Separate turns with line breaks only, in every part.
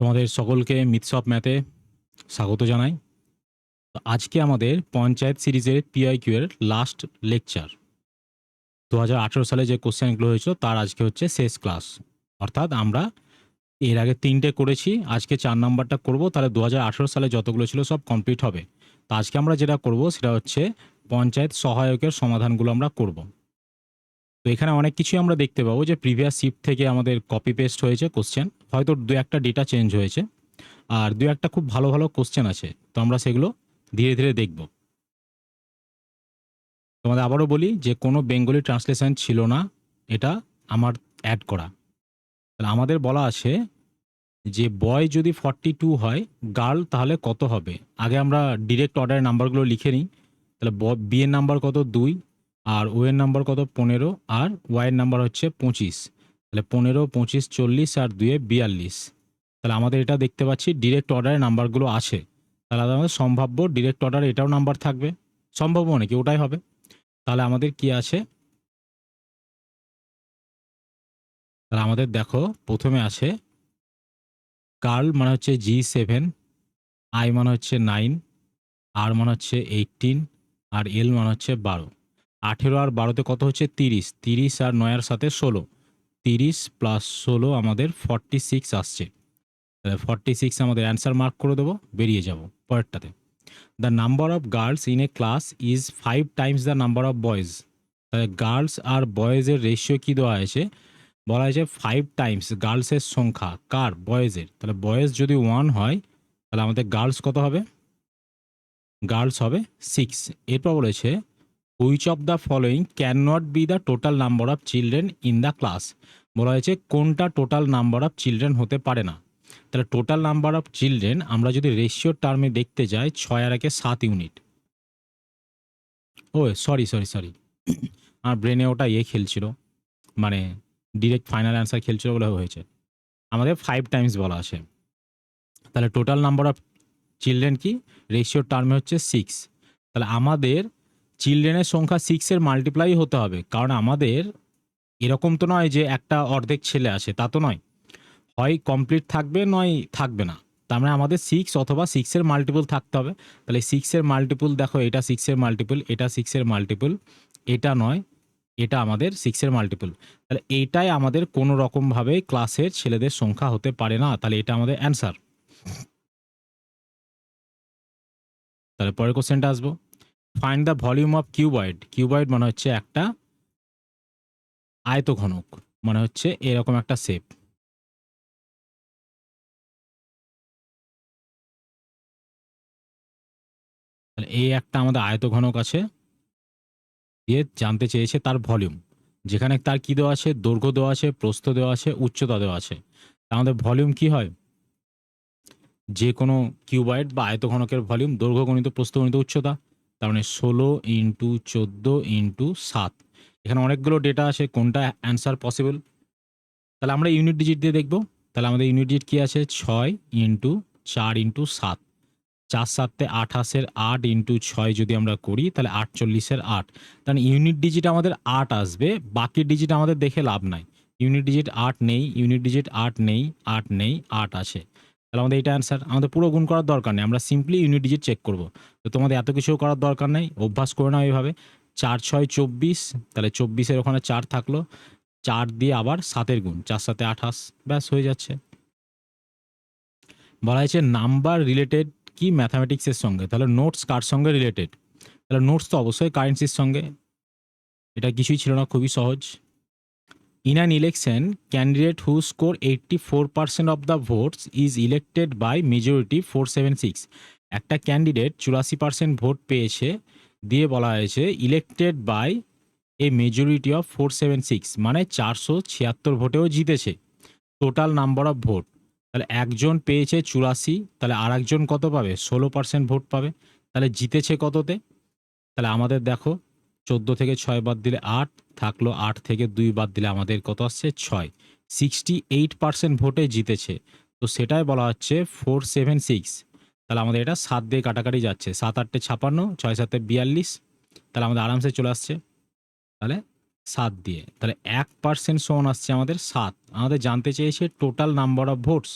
তোমাদের সকলকে myths of ম্যাথে স্বাগত জানাই। তো আজকে আমাদের পঞ্চায়েত সিরিজের পিআইকিউ এর লাস্ট লেকচার। 2018 সালে যে কোশ্চেনগুলো হয়েছিল তার আজকে হচ্ছে শেষ ক্লাস। অর্থাৎ আমরা এর আগে 3টে করেছি, আজকে 4 নাম্বারটা করব, তাহলে 2018 সালে যতগুলো ছিল সব কমপ্লিট হবে। তো আজকে আমরা যেটা করব সেটা হচ্ছে পঞ্চায়েত সহায়কের সমাধানগুলো আমরা করব। তো এখানে অনেক কিছুই আমরা দেখতে পাবো যে প্রিভিয়াস শিফট থেকে আমাদের কপি পেস্ট হয়েছে কোশ্চেন, হয়তো দু একটা ডেটা চেঞ্জ হয়েছে, আর দু একটা খুব ভালো ভালো কোশ্চেন আছে। তো আমরা সেগুলো ধীরে ধীরে দেখব। তোমাদের আবারও বলি যে কোনো বেঙ্গলি ট্রান্সলেশন ছিল না, এটা আমার অ্যাড করা। তাহলে আমাদের বলা আছে যে বয় যদি 42 হয়, গার্ল তাহলে কত হবে। আগে আমরা ডিরেক্ট অর্ডারের নাম্বারগুলো লিখে নিই। তাহলে বি এর নাম্বার কত 2, আর ও এর নাম্বার কত 15, আর ওয়াই এর নাম্বার হচ্ছে 25। তাহলে 15, 25, 40 আর 2 42। তাহলে আমাদের এটা দেখতে পাচ্ছি ডিরেক্ট অর্ডারের নাম্বারগুলো আছে। তাহলে আমাদের সম্ভাব্য ডিরেক্ট অর্ডারে এটাও নাম্বার থাকবে, সম্ভাব্য মানে কি ওটাই হবে। তাহলে আমাদের কি আছে, তাহলে আমাদের দেখো প্রথমে আছে গার্ল মানে হচ্ছে G7, আই মানে হচ্ছে 9, আর মানে হচ্ছে 18, আর এল মানে হচ্ছে 12। 18 আর 12তে কত হচ্ছে 30, 30 আর 9 এর সাথে 16, 30 প্লাস 16 আমাদের 46 আসছে। তাহলে 46 আমাদের অ্যান্সার মার্ক করে দেবো, বেরিয়ে যাব পরেরটাতে। The number of girls in a class is 5 times the number of boys. তাহলে গার্লস আর বয়েজের রেশিও কী দেওয়া হয়েছে, বলা হয়েছে 5 টাইমস গার্লসের সংখ্যা, কার, বয়েজের। তাহলে বয়েজ যদি 1 হয় তাহলে আমাদের গার্লস কত হবে, গার্লস হবে 6। এরপর বলেছে which of the following can not be the total number of children in the class. বলা হয়েছে কোনটা টোটাল নাম্বার অফ চিলড্রেন হতে পারে না। তাহলে টোটাল নাম্বার অফ চিলড্রেন আমরা যদি রেশিওর টার্মে দেখতে যাই, 6 আর 7 ইউনিট। ও সরি সরি সরি, আমার ব্রেনে ওটা খেলছিল, মানে ডিরেক্ট ফাইনাল অ্যান্সার খেলছিল বলে হয়েছে। আমাদের 5 টাইমস বলা আছে। তাহলে টোটাল নাম্বার অফ চিলড্রেন কি, রেশিওর টার্মে হচ্ছে 6। তাহলে আমাদের চিলড্রেনের সংখ্যা 6-এর মাল্টিপ্লাই হতে হবে, কারণ আমাদের এরকম তো নয় যে একটা অর্ধেক ছেলে আছে, তা তো নয়, হয় কমপ্লিট থাকবে নয় থাকবে না। তার মানে আমাদের 6 অথবা 6-এর মাল্টিপল থাকতে হবে। তাহলে 6-এর মাল্টিপল দেখো, এটা 6-এর মাল্টিপল, এটা 6-এর মাল্টিপল, এটা নয়, এটা আমাদের 6-এর মাল্টিপল। তাহলে এইটাই আমাদের কোনো রকমভাবে ক্লাসের ছেলেদের সংখ্যা হতে পারে না। তাহলে এটা আমাদের অ্যান্সার। তাহলে পরের কোশ্চেনটা আসবো, find the volume of cuboid. Cuboid মানে হচ্ছে একটা আয়তঘনক, মানে হচ্ছে এরকম একটা শেপ। তাহলে এই একটা আমাদের আয়তঘনক আছে, দিয়ে জানতে চেয়েছে তার ভলিউম, যেখানে তার কি দেওয়া আছে, দৈর্ঘ্য দেওয়া আছে, প্রস্থ দেওয়া আছে, উচ্চতা দেওয়া আছে। আমাদের ভলিউম কি হয়, যে কোনো কিউবয়েড বা আয়তঘনকের ভলিউম দৈর্ঘ্য গণিত প্রস্থ গণিত উচ্চতা। তার মানে 16 ইন্টু 14 ইন্টু 7। এখানে অনেকগুলো ডেটা আছে, কোনটা অ্যান্সার পসিবল। তাহলে আমরা ইউনিট ডিজিট দিয়ে দেখব। তাহলে আমাদের ইউনিট ডিজিট কি আছে, 6 ইন্টু 4 ইন্টু 7, 4 7 28-এর 8 ইন্টু 6 যদি আমরা করি তাহলে 48-এর 8। তাহলে ইউনিট ডিজিট আমাদের 8 আসবে, বাকি ডিজিট আমাদের দেখে লাভ নাই। ইউনিট ডিজিট 8 নেই, ইউনিট ডিজিট 8 নেই, 8 নেই, 8 আছে। তাহলে আমাদের এটা অ্যান্সার। আমাদের পুরো গুণ করার দরকার নেই, আমরা সিম্পলি ইউনিট ডিজিট চেক করব। তো তোমাদের এত কিছু করার দরকার নেই, অভ্যাস করে নাও এইভাবে। 4 6 24, তাহলে 24-এর ওখানে 4 থাকলো, 4 দিয়ে আবার 7-এর গুণ, 4 7 28, ব্যাস হয়ে যাচ্ছে। বলা হয়েছে নাম্বার রিলেটেড কি ম্যাথামেটিক্সের সঙ্গে। তাহলে নোটস কার সঙ্গে রিলেটেড, তাহলে নোটস তো অবশ্যই কারেন্সির সঙ্গে। এটা কিছুই ছিল না, খুবই সহজ। In an election candidate who score 84% of the votes is elected by majority 476। একটা ক্যান্ডিডেট 84% ভোট পেয়েছে, দিয়ে বলা হয়েছে elected by a majority of 476, মানে 476 ভোটেও জিতেছে। টোটাল নাম্বার অফ ভোট, তাহলে একজন পেয়েছে 84, তাহলে আর একজন কত পাবে, 16% ভোট পাবে। তাহলে জিতেছে কততে, তাহলে আমাদের দেখো 14 থেকে 6 বাদ দিলে 8 থাকলো, 8 থেকে 2 বাদ দিলে আমাদের কত আসছে 6, 68% ভোটে জিতেছে। তো সেটাই বলা হচ্ছে 476। তাহলে আমাদের এটা 7 দিয়ে কাটাকাটি যাচ্ছে, 7 8 56, 6 7 42, তাহলে আমাদের আরামসে চলে আসছে। তাহলে 7 দিয়ে, তাহলে 1% সমান আসছে আমাদের 7। আমাদের জানতে চেয়েছে total number of votes,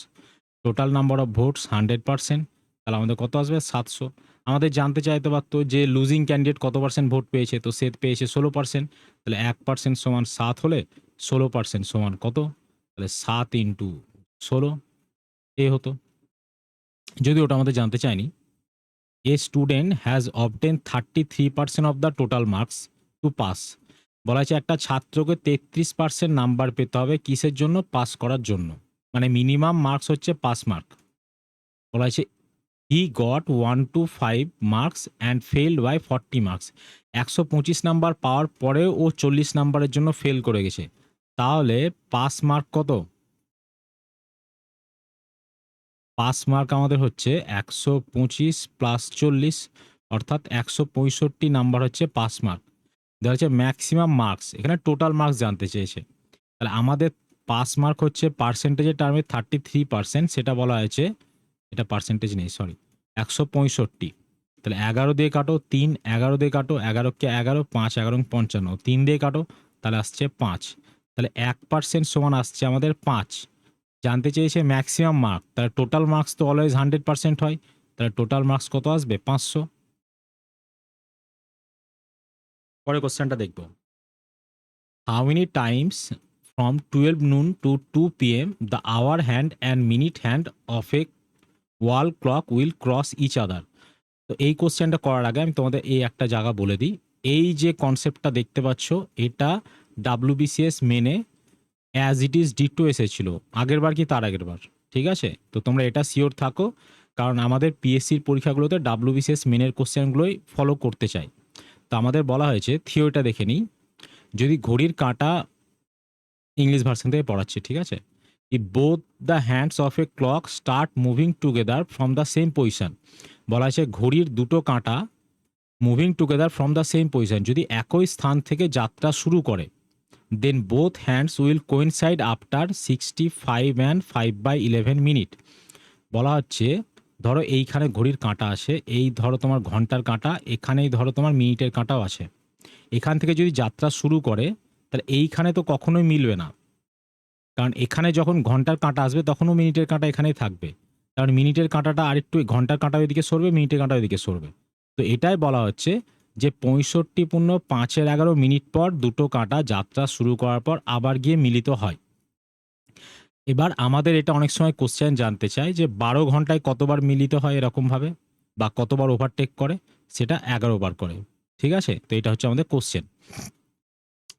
total number of votes 100%, তাহলে আমাদের কত আসবে 700। আমাদের জানতে চাইতে পারতো যে লুজিং ক্যান্ডিডেট কত পার্সেন্ট ভোট পেয়েছে, তো সে পেয়েছে 16%, তাহলে 1% সমান 7 হলে 16% সমান কত, তাহলে 7 ইন্টু 16 এই হতো। যদি ওটা আমাদের জানতে চায়নি। A student has obtain 33% of the total marks to pass. বলা হয়েছে একটা ছাত্রকে 33% নাম্বার পেতে হবে কিসের জন্য, পাস করার জন্য, মানে মিনিমাম মার্কস হচ্ছে পাস মার্ক। বলা হয়েছে he got 1 to 5 marks and failed by 40 marks. 125 number পাওয়ার পরেও ও 40 নাম্বারের জন্য ফেল করে গেছে, তাহলে পাস মার্ক কত? পাস মার্ক আমাদের হচ্ছে 125 প্লাস 40, অর্থাৎ 165 নাম্বার হচ্ছে পাস মার্ক। দেওয়া হচ্ছে ম্যাক্সিমাম মার্কস, এখানে টোটাল মার্কস জানতে চেয়েছে। তাহলে আমাদের পাস মার্ক হচ্ছে পার্সেন্টেজের টার্মে 33%, সেটা বলা হয়েছে, এটা পার্সেন্টেজ নেই সরি, 165। তাহলে 11 দিয়ে কাটো, 3 11 দিয়ে কাটো, 11কে 11, 5 11 55, 3 দিয়ে কাটো, তাহলে আসছে 5। তাহলে 1% সমান আসছে আমাদের 5। জানতে চেয়েছে ম্যাক্সিমাম মার্ক, তাহলে টোটাল মার্কস তো অলওয়েজ 100% হয়, তাহলে টোটাল মার্কস কত আসবে 500। পরে কোশ্চেনটা দেখব। How many Times from 12 noon to 2 PM the hour hand and minute hand of a wall clock will cross each other? তো এই কোশ্চেনটা করার আগে আমি তোমাদের এই একটা জায়গা বলে দিই। এই যে কনসেপ্টটা দেখতে পাচ্ছ, এটা WBCS মেনে অ্যাজ ইট ইজ ডিটো এসেছিল আগের বার কি তার আগের বার, ঠিক আছে? তো তোমরা এটা শিওর থাকো, কারণ আমাদের পিএসসির পরীক্ষাগুলোতে WBCS মেনের কোশ্চেনগুলোই ফলো করতে চাই। তো আমাদের বলা হয়েছে, থিওরিটা দেখে নিই। যদি ঘড়ির কাঁটা, ইংলিশ ভার্সন থেকে পড়াচ্ছি, ঠিক আছে? If both the hands of a clock start moving together from the same position. বলা হয়েছে ঘড়ির দুটো কাঁটা moving together from the same position যদি একই স্থান থেকে যাত্রা শুরু করে, then both hands will coincide after 65 and 5/11 minute. বলা হচ্ছে ধরো এইখানে ঘড়ির কাঁটা আসে, এই ধরো তোমার ঘন্টার কাঁটা, এখানেই ধরো তোমার মিনিটের কাঁটাও আসে। এখান থেকে যদি যাত্রা শুরু করে, তাহলে এইখানে তো কখনোই মিলবে না, কারণ এখানে যখন ঘন্টার কাঁটা আসবে তখনও মিনিটের কাঁটা এখানেই থাকবে, কারণ মিনিটের কাঁটাটা আরেকটু ঘন্টার কাঁটা ওইদিকে সরবে, মিনিটের কাঁটা ওইদিকে সরবে। তো এটাই বলা হচ্ছে যে 65 + 5 = 11 মিনিট পর দুটো কাঁটা যাত্রা শুরু করার পর আবার গিয়ে মিলিত হয়। এবার আমাদের এটা অনেক সময় কোশ্চেন জানতে চায় যে 12 ঘন্টায় কতবার মিলিত হয় এরকমভাবে, বা কতবার ওভারটেক করে, সেটা 11 বার করে, ঠিক আছে? তো এটা হচ্ছে আমাদের কোশ্চেন,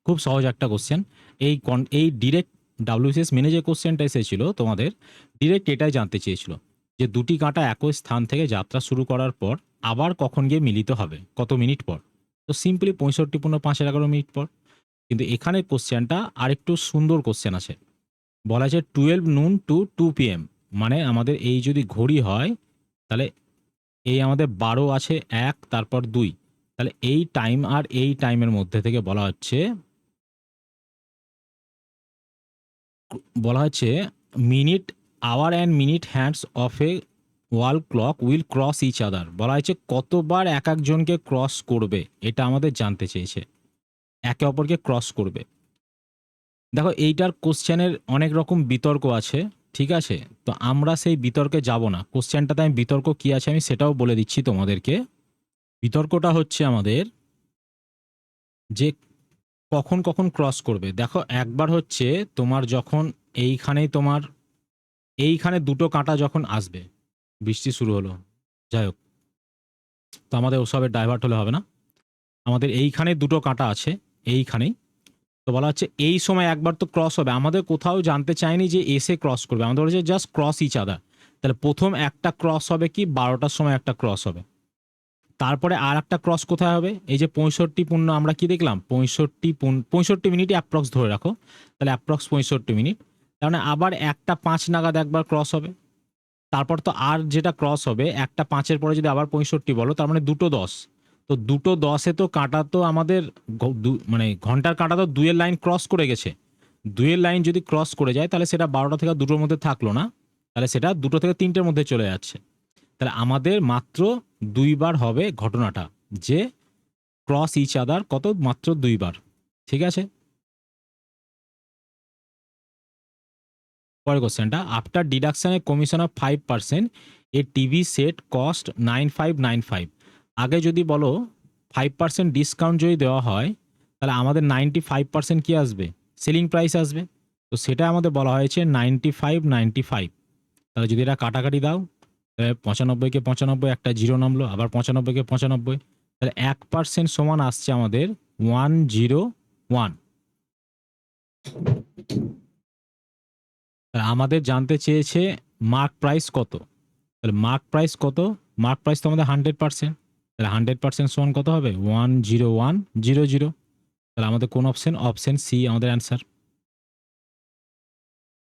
খুব সহজ একটা কোশ্চেন। এই ডিরেক্ট WCS মেনে যে কোশ্চেনটা এসেছিল তোমাদের, ডিরেক্ট এটাই জানতে চেয়েছিল যে দুটি কাঁটা একই স্থান থেকে যাত্রা শুরু করার পর আবার কখন গিয়ে মিলিত হবে, কত মিনিট পর। তো সিম্পলি 65 + 5 = 11 মিনিট পর। কিন্তু এখানে কোশ্চেনটা আরেকটু সুন্দর কোশ্চেন আছে। বলা আছে 12 noon to 2 PM, মানে আমাদের এই যদি ঘড়ি হয়, তাহলে এই আমাদের 12 আছে 1, তারপর 2, তাহলে এই টাইম আর এই টাইমের মধ্যে থেকে বলা হচ্ছে minute, hour and minute hands of a wall clock will cross each other. বলা হয়েছে কতবার এক একজনকে ক্রস করবে, এটা আমাদের জানতে চেয়েছে, একে অপরকে ক্রস করবে। দেখো এইটার কোশ্চেনের অনেক রকম বিতর্ক আছে, ঠিক আছে? তো আমরা সেই বিতর্কে যাব না, কোশ্চেনটাতে আমি বিতর্ক কি আছে আমি সেটাও বলে দিচ্ছি তোমাদেরকে। বিতর্কটা হচ্ছে আমাদের যে কখন কখন ক্রস করবে। দেখো একবার হচ্ছে তোমার যখন এইখানে দুটো কাঁটা যখন আসবে, বৃষ্টি শুরু হলো, যাই হোক, তো আমাদের ওসবের ডাইভার্ট হলে হবে না। আমাদের এইখানে দুটো কাঁটা আছে, এইখানেই। তো বলা হচ্ছে এই সময় একবার তো ক্রস হবে, আমাদের কোথাও জানতে চায়নি যে এসে ক্রস করবে, আমাদের বলেছে জাস্ট ক্রস ইচ আদার। তাহলে প্রথম একটা ক্রস হবে কি 12টার সময় একটা ক্রস হবে, তারপরে আর একটা ক্রস কোথায় হবে, এই যে 65 আমরা কি দেখলাম 65 মিনিটই অ্যাপ্রক্স ধরে রাখো, তাহলে অ্যাপ্রক্স 65 মিনিট, তার মানে আবার 1টা 5 নাগাদ একবার ক্রস হবে। তারপর তো আর যেটা ক্রস হবে 1টা 5-এর পরে যদি আবার 65 বলো, তার মানে 2টো 10। তো 2টো 10-এ তো কাঁটা তো আমাদের মানে ঘন্টার কাঁটা তো 2-এর লাইন ক্রস করে গেছে। 2-এর লাইন যদি ক্রস করে যায় তাহলে সেটা 12টা থেকে 2টোর মধ্যে থাকলো না, তাহলে সেটা 2টো থেকে 3টের মধ্যে চলে যাচ্ছে। তাহলে আমাদের মাত্র 2বার হবে ঘটনাটা, যে ক্রস ইচ আদার কত, মাত্র 2বার, ঠিক আছে? পরের কোশ্চেনটা, after deduction A commission of 5% A TV set cost 9595। আগে যদি বলো 5% ডিসকাউন্ট যদি দেওয়া হয় তাহলে আমাদের 95% কি আসবে, সেলিং প্রাইস আসবে। তো সেটা আমাদের বলা হয়েছে 9595। তাহলে যদি এটা কাটাকাটি দাও তাহলে 95কে 95 একটা জিরো নামলো, আবার 95কে 95, তাহলে 1% সমান আসছে আমাদের 101। আমাদের জানতে চেয়েছে মার্ক প্রাইস কত। তাহলে মার্ক প্রাইস কত, মার্ক প্রাইস তো আমাদের 100%, তাহলে 100% সমান কত হবে 10100। তাহলে আমাদের কোন অপশন, অপশন সি আমাদের answer.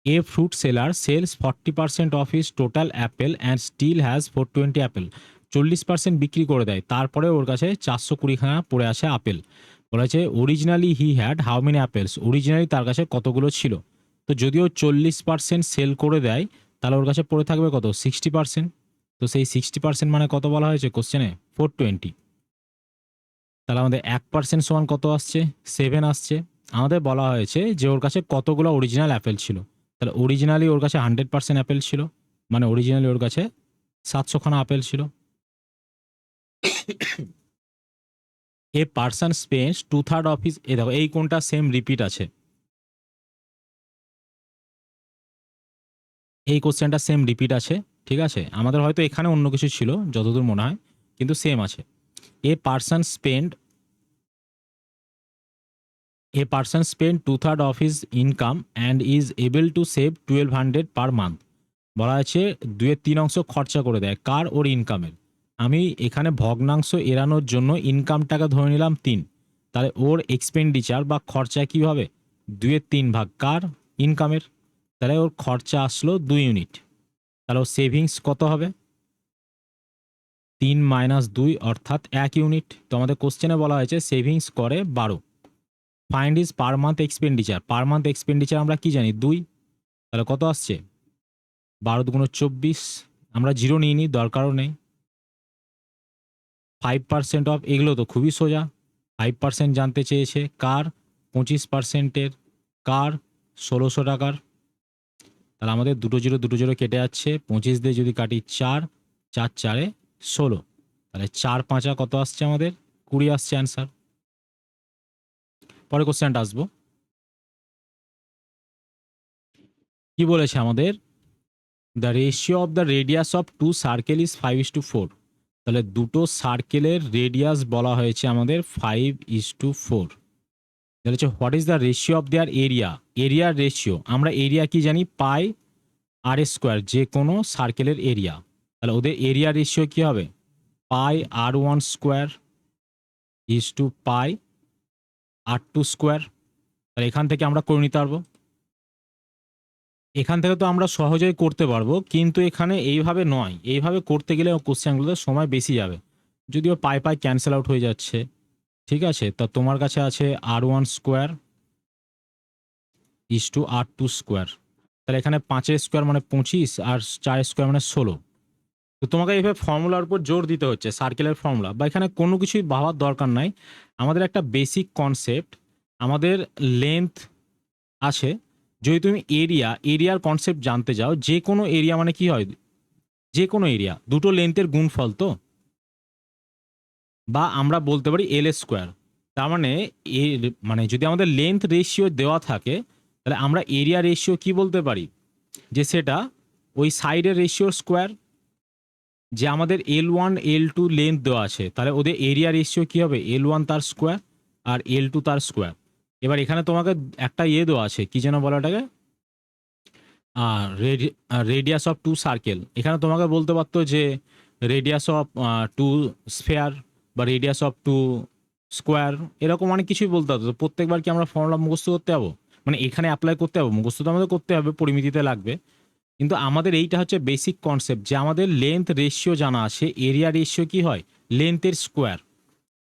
A fruit seller sells 40% of his total apple and still has 420 apple. 40% বিক্রি করে দেয়, তারপরে ওর কাছে 420খানা পড়ে আসে আপেল। বলা হয়েছে originally he had how many apples, originally তার কাছে কতগুলো ছিল। তো যদিও 40% সেল করে দেয় তাহলে ওর কাছে পড়ে থাকবে কত, 60%। তো সেই 60% মানে কত বলা হয়েছে কোশ্চেনে, 420। তাহলে আমাদের 1% সমান কত আসছে, 7 আসছে। আমাদের বলা হয়েছে যে ওর কাছে কতগুলো অরিজিনাল অ্যাপেল ছিল। তাহলে অরিজিনালি ওর কাছে 100% অ্যাপেল ছিল, মানে অরিজিনালি ওর কাছে 700খানা আপেল ছিল। A person spends 2/3 of his, এ দেখো এই কোনটা সেম রিপিট আছে, এই কোশ্চেনটা সেম রিপিট আছে। ঠিক আছে, আমাদের হয়তো এখানে অন্য কিছু ছিল যতদূর মনে হয়, কিন্তু সেম আছে। A person spend, a person spend 2/3 of his income and is able to save 1200 per month. বলা আছে 2/3 খরচা করে দেয়, কার, ওর ইনকামের। আমি এখানে ভগ্নাংশ এড়ানোর জন্য ইনকামটাকে ধরে নিলাম 3, তাহলে ওর এক্সপেন্ডিচার বা খরচা কী হবে, 2/3 কার, ইনকামের। তাহলে ওর খরচা আসলো 2 ইউনিট, তাহলে ওর সেভিংস কত হবে, 3 - 2 অর্থাৎ 1 ইউনিট। তো আমাদের কোশ্চেনে বলা হয়েছে সেভিংস করে 12। Find is per month expenditure, per month expenditure আমরা কি জানি 2, তাহলে কত আসছে 12 × 24। আমরা জিরো নিইনি, দরকারও নেই। 5% অফ, এগুলো তো খুবই সোজা। 5% জানতে চেয়েছে কার, 25%-এর, কার, 1600 টাকার। তাহলে আমাদের দুটো জিরো কেটে যাচ্ছে, 25 দিয়ে যদি কাটি 4, 4 4 16, তাহলে 4 5 কত আসছে আমাদের 20 আসছে অ্যান্সার। পরে কোশ্চেনটা আসবো, কি বলেছে আমাদের, the ratio of the radius of 2 circle is 5:4। তাহলে দুটো সার্কেলের রেডিয়াস বলা হয়েছে আমাদের 5:4। তাহলে হচ্ছে what is the ratio of their area, এরিয়ার রেশিও, আমরা এরিয়া কি জানি পাই আর স্কোয়ার, যে কোনো সার্কেলের এরিয়া। তাহলে ওদের এরিয়া রেশিও কি হবে, pi r1 square is to pi r2 square. তাহলে এখান থেকে আমরা করে নিতে পারবো, এখান থেকে তো আমরা সহজেই করতে পারবো, কিন্তু এখানে এইভাবে নয়, এইভাবে করতে গেলে কোশ্চেনগুলোতে সময় বেশি যাবে, যদিও পাই পাই ক্যান্সেল আউট হয়ে যাচ্ছে। ঠিক আছে, তা তোমার কাছে আছে r1 square is two r2 square. তাহলে এখানে 5 স্কোয়ার মানে 25 আর 4 স্কোয়ার মানে 16। তো তোমাকে এইভাবে ফর্মুলার উপর জোর দিতে হচ্ছে, সার্কেলের ফর্মুলা, বা এখানে কোনো কিছুই ভাবার দরকার নাই। আমাদের একটা বেসিক কনসেপ্ট, আমাদের লেন্থ আছে, যদি তুমি এরিয়ার কনসেপ্ট জানতে যাও, যে কোনো এরিয়া মানে কি হয়, যে কোনো এরিয়া দুটো লেন্থের গুণফল তো, বা আমরা বলতে পারি এল স্কোয়ার। তার মানে মানে যদি আমাদের লেন্থ রেশিও দেওয়া থাকে তাহলে আমরা এরিয়া রেশিও কি বলতে পারি, যে সেটা ওই সাইডের রেশিওর স্কোয়ার। যে আমাদের L1 L2 লেন্থ দেওয়া আছে, তাহলে ওদের এরিয়া রেশিও কি হবে, L1 তার স্কোয়ার আর L2 তার স্কোয়ার। এবার এখানে তোমাকে একটা দেওয়া আছে, কি যেন বলাটাকে, রেডিয়াস অফ 2 সার্কেল। এখানে তোমাকে বলতে পারতো যে রেডিয়াস অফ 2 স্ফেয়ার বা রেডিয়াস অফ 2 স্কোয়ার, এরকম অনেক কিছুই বলতে হতো। তো প্রত্যেকবার কি আমরা ফর্মুলা মুখস্থ করতে যাবো, মানে এখানে অ্যাপ্লাই করতে যাবো, মুখস্থ তো আমাদের করতে হবে, পরিমিতিতে লাগবে। কিন্তু আমাদের এইটা হচ্ছে বেসিক কনসেপ্ট, যে আমাদের লেন্থ রেশিও জানা আছে, এরিয়া রেশিও কি হয়, লেন্থের স্কোয়ার।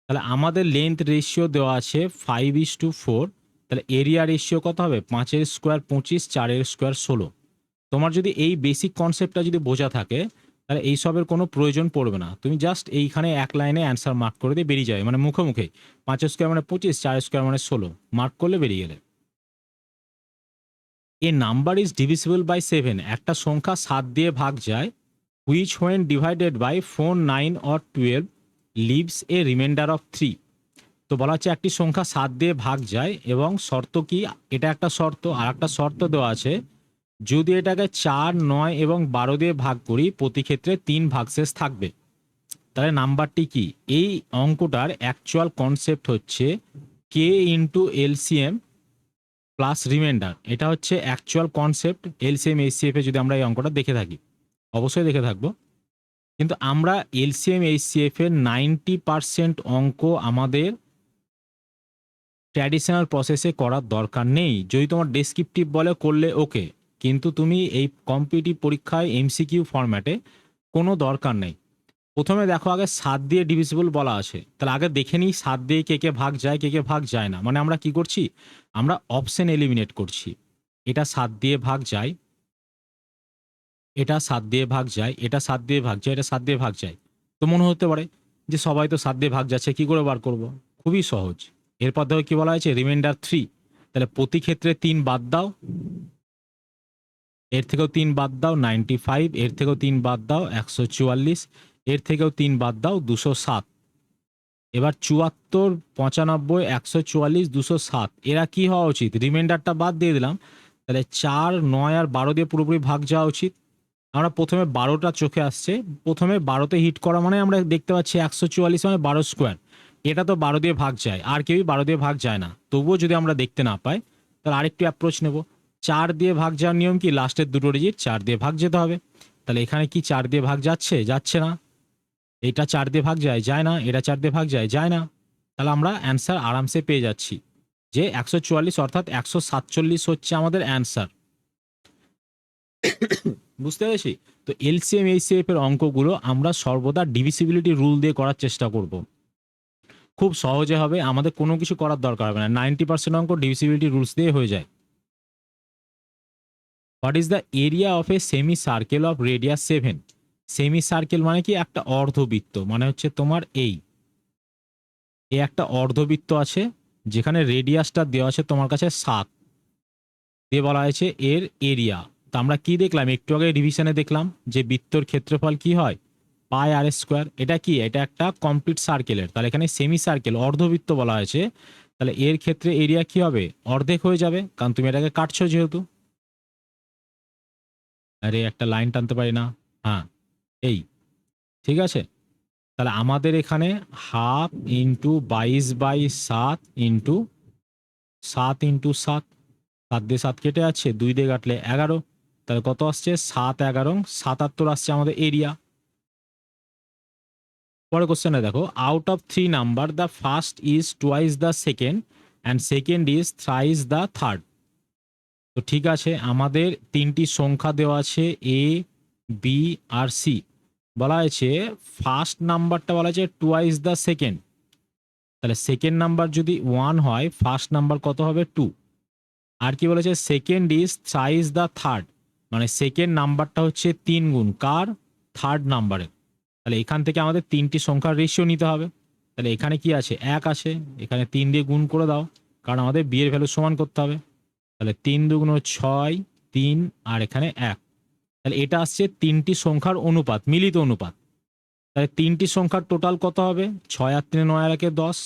তাহলে আমাদের লেন্থ রেশিও দেওয়া আছে 5:4, তাহলে এরিয়া রেশিও কত হবে, 5-এর স্কোয়ার 25, 4-এর স্কোয়ার 16। তোমার যদি এই বেসিক কনসেপ্টটা যদি বোঝা থাকে তাহলে এইসবের কোনো প্রয়োজন পড়বে না, তুমি জাস্ট এইখানে এক লাইনে অ্যান্সার মার্ক করে দিয়ে বেরিয়ে যাবে, মানে মুখে মুখে 5 স্কোয়ার মানে 25, 4 স্কোয়ার মানে 16 মার্ক করলে বেরিয়ে গেলে। A number is divisible by 7, একটা সংখ্যা 7 দিয়ে ভাগ যায়, which when divided by 4, 9 or 12 leaves a remainder of 3। তো বলা হচ্ছে একটি সংখ্যা 7 দিয়ে ভাগ যায় এবং শর্ত কি, এটা একটা শর্ত, আর একটা শর্ত দেওয়া আছে যদি এটাকে 4, 9 এবং 12 দিয়ে ভাগ করি প্রতি ক্ষেত্রে 3 ভাগশেষ থাকবে। তাহলে নাম্বারটি কি? এই অঙ্কটার অ্যাকচুয়াল কনসেপ্ট হচ্ছে কে ইন্টু এলসিএম প্লাস রিমাইন্ডার। এটা হচ্ছে অ্যাকচুয়াল কনসেপ্ট এলসিএম এইচসিএফ এ যদি আমরা এই অঙ্কটা দেখে থাকি, অবশ্যই দেখে থাকবো। কিন্তু আমরা এলসিএম এইচসিএফ এর 90% অঙ্ক আমাদের ট্র্যাডিশনাল প্রসেসে করার দরকার নেই। যদি তোমার ডেসক্রিপটিভ বলে করলে ওকে, কিন্তু তুমি এই কম্পিটিটিভ পরীক্ষায় এমসিকিউ ফরম্যাটে কোনো দরকার নেই। প্রথমে দেখো আগে 7 দিয়ে ডিভিজিবল বলা আছে, তাহলে আগে দেখে নিই 7 দিয়ে কে কে ভাগ যায় কে কে ভাগ যায় না। মানে আমরা কি করছি, আমরা অপশন এলিমিনেট করছি। এটা 7 দিয়ে ভাগ যায়, এটা 7 দিয়ে ভাগ যায়, এটা 7 দিয়ে ভাগ যায়, এটা 7 দিয়ে ভাগ যায়। তো মনে হতে পারে যে সবাই তো 7 দিয়ে ভাগ যাচ্ছে, কি করে বার করব? খুবই সহজ। এরপর দেখো কি বলা হয়েছে, রিমাইন্ডার 3। তাহলে প্রতি ক্ষেত্রে 3 বাদ দাও, এর থেকেও 3 বাদ দাও 95, এর থেকেও 3 বাদ দাও 144, এর থেকেও 3 বাদ দাও 207। এবার 74, 95, 144, 207 এরা কি হওয়া উচিত? রিমাইন্ডারটা বাদ দিয়ে দিলাম, তাহলে 4, 9 আর 12 দিয়ে পুরোপুরি ভাগ যাওয়া উচিত। আমরা প্রথমে 12টা চোখে আসছে, প্রথমে 12তে হিট করা মানে আমরা দেখতে পাচ্ছি 144 মানে 12 স্কোয়ার, এটা তো 12 দিয়ে ভাগ যায়, আর কেউই 12 দিয়ে ভাগ যায় না। তবুও যদি আমরা দেখতে না পাই তাহলে আরেকটু অ্যাপ্রোচ নেব। 4 দিয়ে ভাগ যাওয়ার নিয়ম কি, লাস্টের দুটো ডিজিট 4 দিয়ে ভাগ যেতে হবে। তাহলে এখানে কি 4 দিয়ে ভাগ যাচ্ছে? যাচ্ছে না। এটা 4 দিয়ে ভাগ যায়, যায় না। এটা 4 দিয়ে ভাগ যায়, যায় না। তাহলে আমরা অ্যান্সার আরামসে পেয়ে যাচ্ছি যে 144 অর্থাৎ 147 হচ্ছে আমাদের অ্যান্সার। বুঝতে পেরেছি? তো এলসিএম এইচসিএফ এর অঙ্কগুলো আমরা সর্বদা ডিভিসিবিলিটি রুল দিয়ে করার চেষ্টা করব। খুব সহজে হবে, আমাদের কোনো কিছু করার দরকার হবে না। 90% অঙ্ক ডিভিসিবিলিটি রুলস দিয়ে হয়ে যায়। What is the area of A semi circle of radius 7? Semi circle মানে কি, একটা অর্ধবৃত্ত, মানে হচ্ছে তোমার এই একটা অর্ধবৃত্ত আছে যেখানে রেডিয়াসটা দেওয়া আছে তোমার কাছে 7 দিয়ে বলা হয়েছে এর এরিয়া। তো আমরা কি দেখলাম একটু আগে রিভিশনে দেখলাম যে বৃত্তর ক্ষেত্রফল কি হয়, পাই আর স্কোয়ার। এটা কি, এটা একটা কমপ্লিট সার্কেলের, তাহলে এখানে সেমি সার্কেল অর্ধবৃত্ত বলা হয়েছে, তাহলে এর ক্ষেত্রে এরিয়া কি হবে, অর্ধেক হয়ে যাবে, কারণ তুমি এটাকে কাটছো যেহেতু। আরে একটা লাইন টানতে পারি না, হ্যাঁ এই, ঠিক আছে। তাহলে আমাদের এখানে 1/2 ইন্টু 22/7 ইন্টু 7 ইন্টু 7, 7 দিয়ে 7 কেটে যাচ্ছে, 2 দিয়ে কাটলে 11, তাহলে কত আসছে 7, 11, 77 আসছে আমাদের এরিয়া। পরে কোশ্চেনে দেখো, out of 3 number the first is twice the second and second is thrice the third. তো ঠিক আছে, আমাদের 3টি সংখ্যা দেওয়া আছে এ, বি আর সি। বলা হয়েছে ফার্স্ট নাম্বারটা বলা হয়েছে টুয়াইস দ্য সেকেন্ড, তাহলে সেকেন্ড নাম্বার যদি 1 হয় ফার্স্ট নাম্বার কত হবে 2। আর কি বলেছে, second is thrice the third, মানে সেকেন্ড নাম্বারটা হচ্ছে 3 গুণ কার, থার্ড নাম্বারের। তাহলে এখান থেকে আমাদের 3টি সংখ্যার রেশিও নিতে হবে। তাহলে এখানে কি আছে, 1 আছে, এখানে 3 দিয়ে গুণ করে দাও, কারণ আমাদের বি এর ভ্যালু সমান করতে হবে। তাহলে 3 দুগুণ 6, 3 আর এখানে 1। তাহলে এটা আসছে 3টি সংখ্যার অনুপাত, মিলিত অনুপাত। তাহলে 3টি সংখ্যার টোটাল কত হবে, 6 আর 3 9 আর 1 10,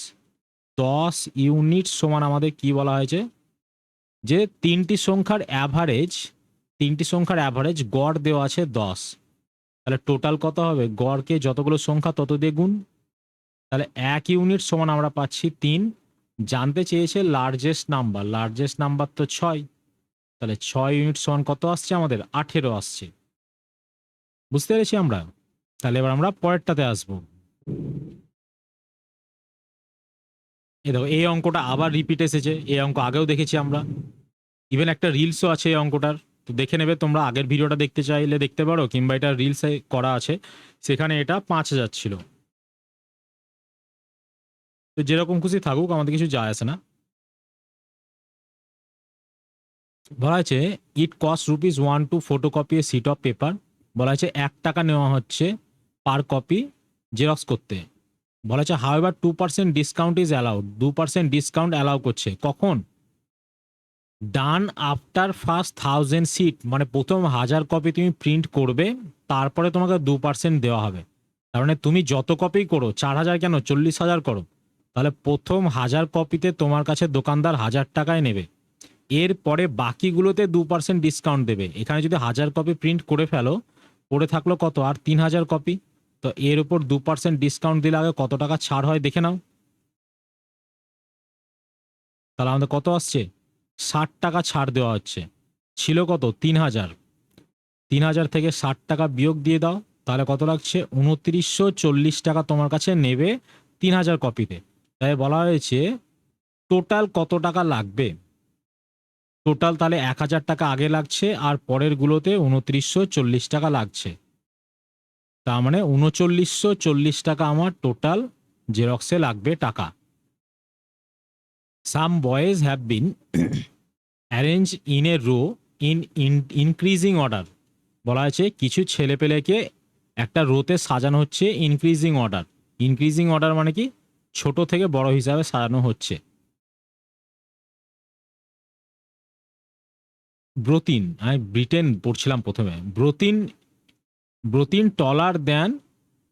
10 ইউনিট সমান আমাদের কি বলা হয়েছে, যে 3টি সংখ্যার অ্যাভারেজ, 3টি সংখ্যার অ্যাভারেজ গড় দেওয়া আছে 10। তাহলে টোটাল কত হবে, গড়কে যতগুলো সংখ্যা তত দিয়ে গুণ, তাহলে 1 ইউনিট সমান আমরা পাচ্ছি 3। জানতে চেয়েছে লার্জেস্ট নাম্বার, লার্জেস্ট নাম্বার তো 6, তাহলে 6 ইউনিট সমান কত আসছে আমাদের 18 আসছে। বুঝতে পেরেছি আমরা? তাহলে এবার আমরা পরেরটাতে আসবো। এই দেখো এই অঙ্কটা আবার রিপিট এসেছে, এই অঙ্ক আগেও দেখেছি আমরা, ইভেন একটা রিলসও আছে এই অঙ্কটার। তো দেখে নেবে, তোমরা আগের ভিডিওটা দেখতে চাইলে দেখতে পারো, কিংবা এটা রিলসে করা আছে, সেখানে এটা 5000 ছিল। তো যেরকম খুশি থাকুক, আমাদের কিছু যায় আসে না। বলা হয়েছে it cost ₹1 to photocopy a sheet of paper. বলা হয়েছে 1 টাকা নেওয়া হচ্ছে পার কপি জেরক্স করতে। বলা হয়েছে however 2% discount is allowed, 2% discount allow করছে, কখন? ডান আফটার ফার্স্ট 1000 সিট, মানে প্রথম 1000 কপি তুমি প্রিন্ট করবে, তারপরে তোমাকে 2% দেওয়া হবে। তার মানে তুমি যত কপি করো, 4000 কেন, 40,000 করো, তাহলে প্রথম 1000 কপিতে তোমার কাছে দোকানদার 1000 টাকায় নেবে। এরপরে বাকিগুলোতে 2% ডিসকাউন্ট দেবে। এখানে যদি 1000 কপি প্রিন্ট করে ফেলো, পড়ে থাকলো কত, আর 3000 কপি। তো এর উপর 2% ডিসকাউন্ট দিলে আগে কত টাকা ছাড় হয় দেখে নাও। তাহলে আমাদের কত আসছে, 60 টাকা ছাড় দেওয়া হচ্ছে। ছিল কত, 3000। 3000 থেকে 60 টাকা বিয়োগ দিয়ে দাও, তাহলে কত লাগছে, 2940 টাকা তোমার কাছে নেবে 3000 কপিতে। তাই বলা হয়েছে টোটাল কত টাকা লাগবে। টোটাল তাহলে 1000 টাকা আগে লাগছে, আর পরের গুলোতে 2940 টাকা লাগছে। তার মানে 3940 টাকা আমার টোটাল জেরক্সে লাগবে টাকা। Some boys have been arrange in a row in increasing order. বলা আছে কিছু ছেলেপেলেকে একটা রোতে সাজানো হচ্ছে ইনক্রিজিং অর্ডার। ইনক্রিজিং অর্ডার মানে কি, ছোট থেকে বড় হিসাবে সাজানো হচ্ছে। ব্রতিন, আমি ব্রিটেন পড়ছিলাম প্রথমে। ব্রতিন, ব্রতিন টলার দেন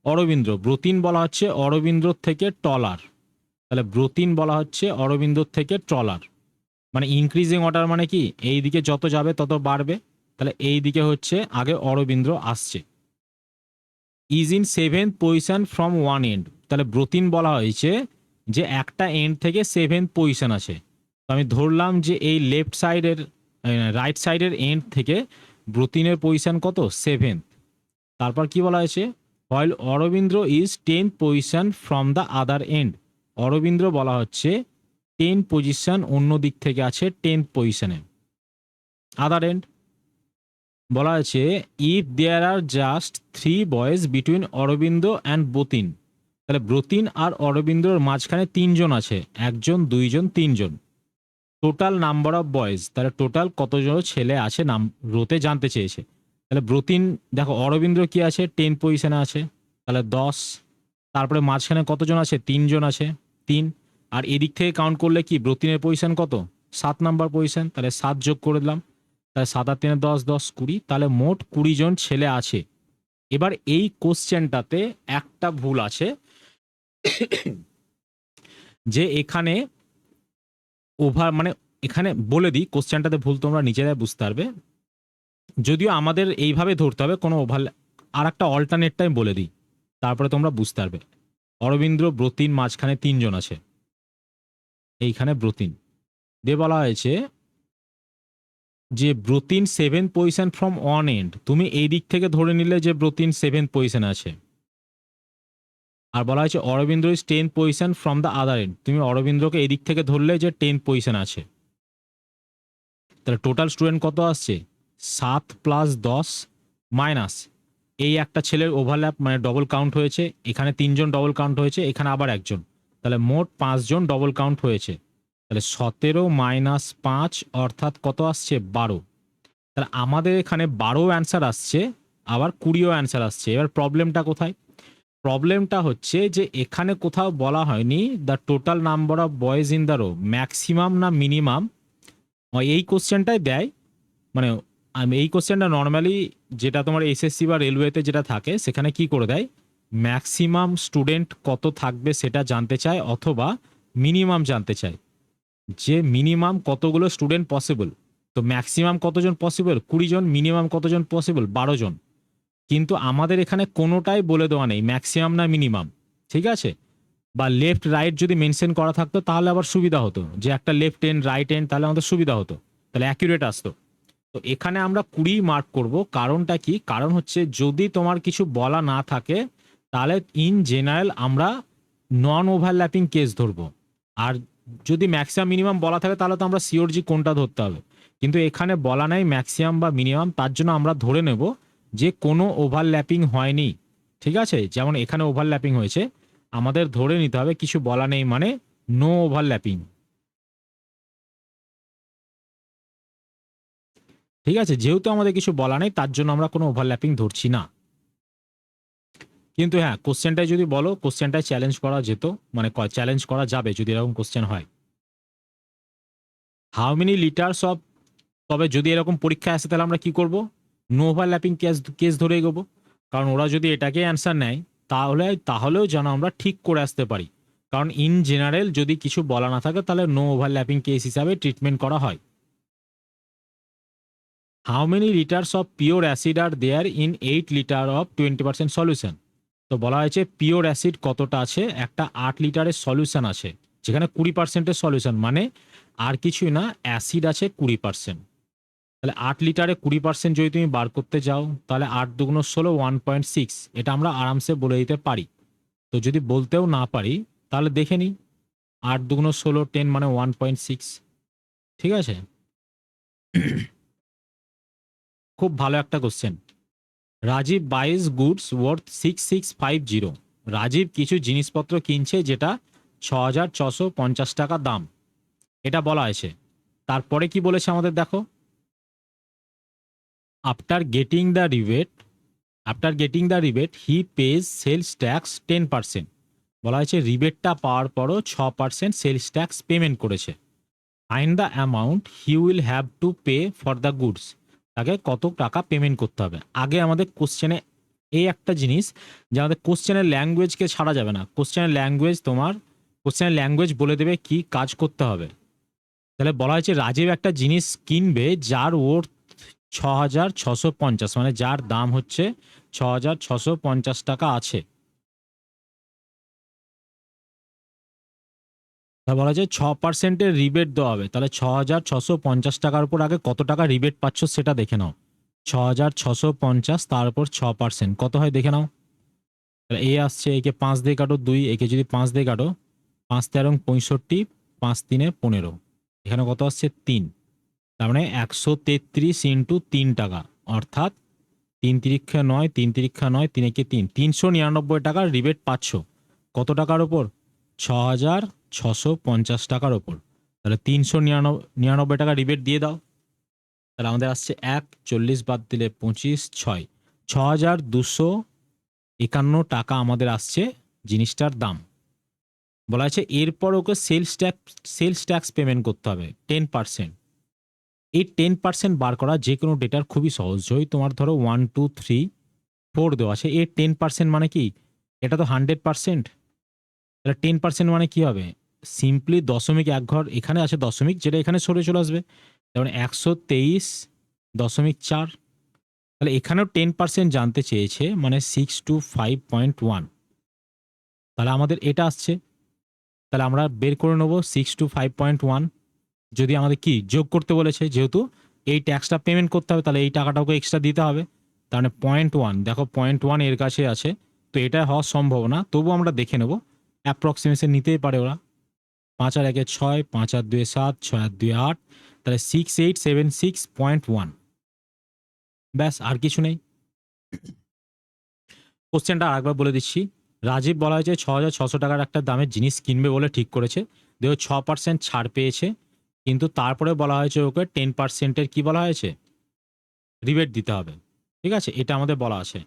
অরবিন্দ্র। ব্রতিন বলা হচ্ছে অরবিন্দ্র থেকে টলার, তাহলে ব্রতিন বলা হচ্ছে অরবিন্দ থেকে ট্রলার। মানে ইনক্রিজিং অর্ডার মানে কি, এই দিকে যত যাবে তত বাড়বে, তাহলে এই দিকে হচ্ছে আগে অরবিন্দ্র আসছে। Is in 7th position from one end, তাহলে ব্রতিন বলা হয়েছে যে একটা এন্ড থেকে 7th পজিশন আছে। তো আমি ধরলাম যে এই লেফট সাইডের, রাইট সাইডের এন্ড থেকে ব্রতিনের পজিশন কত, 7th। তারপর কি বলা হয়েছে, while Arvindra is 10th position from the other end. Arvindra বলা হচ্ছে 10 পজিশন অন্য দিক থেকে আছে 10th পজিশনে। আদার এন্ড বলা আছে if there are just 3 boys between Arabinda and Bratin, তাহলে ব্রতিন আর অরবিন্দর মাঝখানে 3 জন আছে, 1 জন 2 জন 3 জন। টোটাল নাম্বার অফ বয়েজ, তাহলে টোটাল কতজন ছেলে আছে নাম রোতে জানতে চেয়েছে। তাহলে ব্রতিন, দেখো অরবিন্দ্র কি আছে, 10 পজিশনে আছে, তাহলে 10। তারপরে মাঝখানে কতজন আছে, 3 জন আছে, 3। আর এদিক থেকে কাউন্ট করলে কি, ব্রতিনের পজিশন কত, 7 নাম্বার পজিশন, তাহলে 7 যোগ করে দিলাম, তাহলে 7 আর 3 10, 10 20, তাহলে মোট 20 জন ছেলে আছে। এবার এই কোশ্চেনটাতে একটা ভুল আছে, যে এখানে ওভার মানে, এখানে বলে দিই কোশ্চেনটাতে ভুল তোমরা নিজেরাই বুঝতে পারবে। যদিও আমাদের এইভাবে ধরতে হবে, কোনো ওভার, আর একটা অল্টারনেটটা আমি বলে দিই, তারপরে তোমরা বুঝতে পারবে। অরবিন্দ্র ব্রতিন মাঝখানে 3 জন আছে, এইখানে ব্রতিন দিয়ে বলা হয়েছে যে Bratin 7th position from one end. তুমি এই দিক থেকে ধরে নিলে যে ব্রতিন 7th পজিশন আছে, আর বলা হয়েছে Arvindra is 10th position from the other end, তুমি অরবিন্দ্রকে এই দিক থেকে ধরলে যে 10th পজিশন আছে। তাহলে টোটাল স্টুডেন্ট কত আসছে, 7 + 10 মাইনাস এই একটা ছেলের ওভারল্যাপ মানে ডবল কাউন্ট হয়েছে, এখানে 3 জন ডবল কাউন্ট হয়েছে, এখানে আবার 1 জন, তাহলে মোট 5 জন ডবল কাউন্ট হয়েছে। তাহলে 17 - 5 অর্থাৎ কত আসছে, 12। তাহলে আমাদের এখানে 12 অ্যান্সার আসছে, আবার 20ও অ্যান্সার আসছে। এবার প্রবলেমটা কোথায়, প্রবলেমটা হচ্ছে যে এখানে কোথাও বলা হয়নি the total number of boys in the row maximum না মিনিমাম। এই কোশ্চেনটাই দেয়, মানে আমি এই কোশ্চেনটা নর্মালি যেটা তোমার এসএসসি বা রেলওয়েতে যেটা থাকে, সেখানে কি করে দেয়, ম্যাক্সিমাম স্টুডেন্ট কত থাকবে সেটা জানতে চায়, অথবা মিনিমাম জানতে চায়, যে মিনিমাম কতগুলো স্টুডেন্ট পসিবল। তো ম্যাক্সিমাম কতজন পসিবল, 20 জন, মিনিমাম কতজন পসিবল, 12 জন। কিন্তু আমাদের এখানে কোনোটাই বলে দেওয়া নেই ম্যাক্সিমাম না মিনিমাম, ঠিক আছে। বা লেফট রাইট যদি মেনশন করা থাকতো তাহলে আবার সুবিধা হতো, যে একটা লেফট এন্ড রাইট এন্ড, তাহলে আমাদের সুবিধা হতো, তাহলে অ্যাকিউরেট আসতো। তো এখানে আমরা 20 মার্ক করব। কারণটা কি, কারণ হচ্ছে যদি তোমার কিছু বলা না থাকে, তাহলে ইন জেনারেল আমরা নন ওভারল্যাপিং কেস ধরবো। আর যদি ম্যাক্সিমাম মিনিমাম বলা থাকে, তাহলে তো আমরা সিওরজি কোনটা ধরতে হবে। কিন্তু এখানে বলা নাই ম্যাক্সিমাম বা মিনিমাম, তার জন্য আমরা ধরে নেব যে কোনো ওভারল্যাপিং হয়নি। ঠিক আছে, যেমন এখানে ওভারল্যাপিং হয়েছে, আমাদের ধরে নিতে হবে কিছু বলা নেই মানে নো ওভারল্যাপিং। ঠিক আছে, যেহেতু আমাদের কিছু বলা নেই, তার জন্য আমরা কোনো ওভারল্যাপিং ধরছি না। কিন্তু হ্যাঁ, কোশ্চেনটাই যদি বলো, কোশ্চেনটাই চ্যালেঞ্জ করা যেত, মানে চ্যালেঞ্জ করা যাবে যদি এরকম কোশ্চেন হয়। হাউ মেনি লিটার্স অফ, তবে যদি এরকম পরীক্ষা আসে তাহলে আমরা কি করব, নো ওভারল্যাপিং কেস ধরে এগোবো। কারণ ওরা যদি এটাকে অ্যান্সার নেয় তাহলেও যেন আমরা ঠিক করে আসতে পারি। কারণ ইন জেনারেল যদি কিছু বলা না থাকে তাহলে নো ওভারল্যাপিং কেস হিসাবে ট্রিটমেন্ট করা হয়। How many liters of pure acid are there in 8 liter of 20% solution. তো বলা হয়েছে পিওর অ্যাসিড কতটা আছে, একটা 8 লিটারের সলিউশন আছে, যেখানে 20%-এর সলিউশন মানে আর কিছুই না, অ্যাসিড আছে 20%। তাহলে 8 লিটারে 20% যদি তুমি বার করতে যাও তাহলে 8 দুগুণ 16 1.6, এটা আমরা আরামসে বলে দিতে পারি। তো যদি বলতেও না পারি তাহলে দেখে নিই, 8 দুগুণ 16 10 মানে 1.6। ঠিক আছে, খুব ভালো একটা question. Rajib বাইজ goods worth 6650। Rajib কিছু জিনিসপত্র কিনছে যেটা 6650 টাকা দাম, এটা বলা হয়েছে। তারপরে কি বলেছে আমাদের দেখো, after getting the rebate, he pays sales tax 10%। বলা হয়েছে রিবেটটা পাওয়ার পরও 6% সেলস ট্যাক্স পেমেন্ট করেছে। Find the amount he will have to pay for the goods. তাকে কত টাকা পেমেন্ট করতে হবে। আগে আমাদের কোশ্চেনে এই একটা জিনিস যে আমাদের কোশ্চেনের ল্যাঙ্গুয়েজকে ছাড়া যাবে না। কোশ্চেনের ল্যাঙ্গুয়েজ বলে দেবে কি কাজ করতে হবে। তাহলে বলা হয়েছে রাজীব একটা জিনিস কিনবে যার ওর 6650, মানে যার দাম হচ্ছে 6650 টাকা আছে। তা বলা যায় 6%-এর রিবেট দেওয়া হবে। তাহলে 6650 টাকার উপর আগে কত টাকা রিবেট পাচ্ছ সেটা দেখে নাও। 6650 তার উপর 6% কত হয় দেখে নাও। তাহলে এ আসছে, একে 5 দিয়ে কাটো 2, একে যদি 5 দিয়ে কাটো 5 তেরং 65, 5 তিনে 15, এখানে কত আসছে 3। তার মানে 133 ইন্টু 3 টাকা, অর্থাৎ 3 তিরিক্ষা 9, 3 তিরিক্ষা 9, 3 একে 3, 399 টাকার রিবেট পাচ্ছ। কত টাকার ওপর? 6650 টাকার ওপর। তাহলে 399 টাকা রিবেট দিয়ে দাও। তাহলে আমাদের আসছে 1, 40 বাদ দিলে 25, 6, 6251 টাকা আমাদের আসছে জিনিসটার দাম। বলা আছে এরপর ওকে সেলস ট্যাক্স পেমেন্ট করতে হবে 10%। এই 10% বার করা যে কোনো ডেটার খুবই সহজ। যদি তোমার ধরো 1 2 3 4 দেওয়া আছে, এর 10% মানে কি? এটা তো 100%। তাহলে 10% মানে কি হবে? সিম্পলি দশমিক এক ঘর এখানে আছে দশমিক, যেটা এখানে সরে চলে আসবে, যেমন 123.4। তাহলে এখানেও 10% জানতে চেয়েছে, মানে 625.1। তাহলে আমাদের এটা আসছে। তাহলে আমরা বের করে নেবো 625.1। যদি আমাদের কি যোগ করতে বলেছে, যেহেতু এই ট্যাক্সটা পেমেন্ট করতে হবে তাহলে এই টাকাটাকে এক্সট্রা দিতে হবে। তার মানে 0.1, দেখো 0.1 এর কাছে আছে, তো এটা হওয়ার সম্ভব না। তবু আমরা দেখে নেব, অ্যাপ্রক্সিমেশন নিতেই পারে ওরা। 5 আর 1 6, 5 আর 2 7, 6 আর 2 8, তাহলে 6876.1। ব্যাস, আর কিছু নেই। কোশ্চেনটা আরেকবার বলে দিচ্ছি। রাজীব বলা হয়েছে 6600 টাকার একটা দামের জিনিস কিনবে বলে ঠিক করেছে। দেখো 6% ছাড় পেয়েছে, কিন্তু তারপরে বলা হয়েছে ওকে 10%-এর কি বলা হয়েছে, রিবেট দিতে হবে। ঠিক আছে, এটা আমাদের বলা আছে।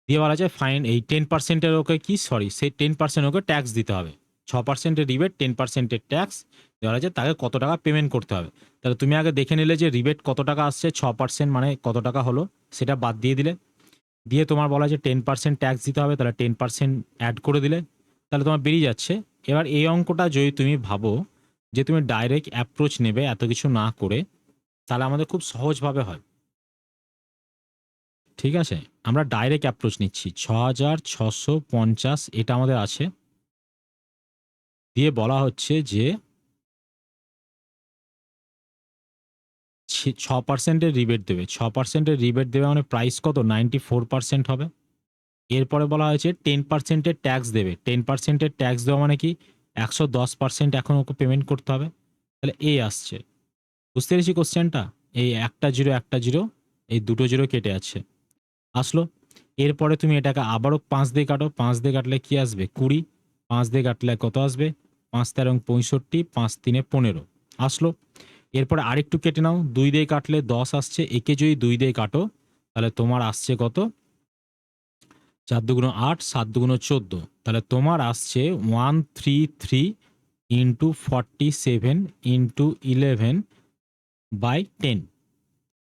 দিয়ে বলা যায় ফাইন এই 10%-এর ওকে কি সেই 10% ওকে ট্যাক্স দিতে হবে। 6%-এর রিবেট, 10%-এর ট্যাক্স দেওয়া আছে, তাকে কত টাকা পেমেন্ট করতে হবে। তাহলে তুমি আগে দেখে নিলে যে রিবেট কত টাকা আসছে, 6% মানে কত টাকা হলো, সেটা বাদ দিয়ে দিলে। দিয়ে তোমার বলা যে 10% ট্যাক্স দিতে হবে, তাহলে 10% অ্যাড করে দিলে, তাহলে তোমার বেরিয়ে যাচ্ছে। এবার এই অঙ্কটা যদি তুমি ভাবো যে তুমি ডাইরেক্ট অ্যাপ্রোচ নেবে এত কিছু না করে, তাহলে আমাদের খুব সহজভাবে হয়। ঠিক আছে, আমরা ডাইরেক্ট অ্যাপ্রোচ নিচ্ছি। 6650 এটা আমাদের আছে, দিয়ে বলা হচ্ছে যে 6%-এর রিবেট দেবে। 6%-এর রিবেট দেবে মানে প্রাইস কত, 94% হবে। এরপরে বলা হয়েছে 10%-এর ট্যাক্স দেবে। 10%-এর ট্যাক্স দেওয়া মানে কি, 110% এখন ওকে পেমেন্ট করতে হবে। তাহলে এই আসছে, বুঝতে পেরেছি কোশ্চেনটা? এই একটা জিরো একটা জিরো, এই দুটো জিরো কেটে যাচ্ছে, আসলো। এরপরে তুমি এটাকে আবারও 5 দিয়ে কাটো, 5 দিয়ে কাটলে কি আসবে 20, 5 দিয়ে কাটলে কত আসবে 5 তেরং 65, 5 তিনে 15 আসলো। এরপরে আরেকটু কেটে নাও, 2 দিয়ে কাটলে 10 আসছে, একে যদি 2 দিয়ে কাটো তাহলে তোমার আসছে কত, 4 দুগুণ 8, 7 দুগুণ 14, তাহলে তোমার আসছে 133 ইন্টু 47 ইন্টু 11/10।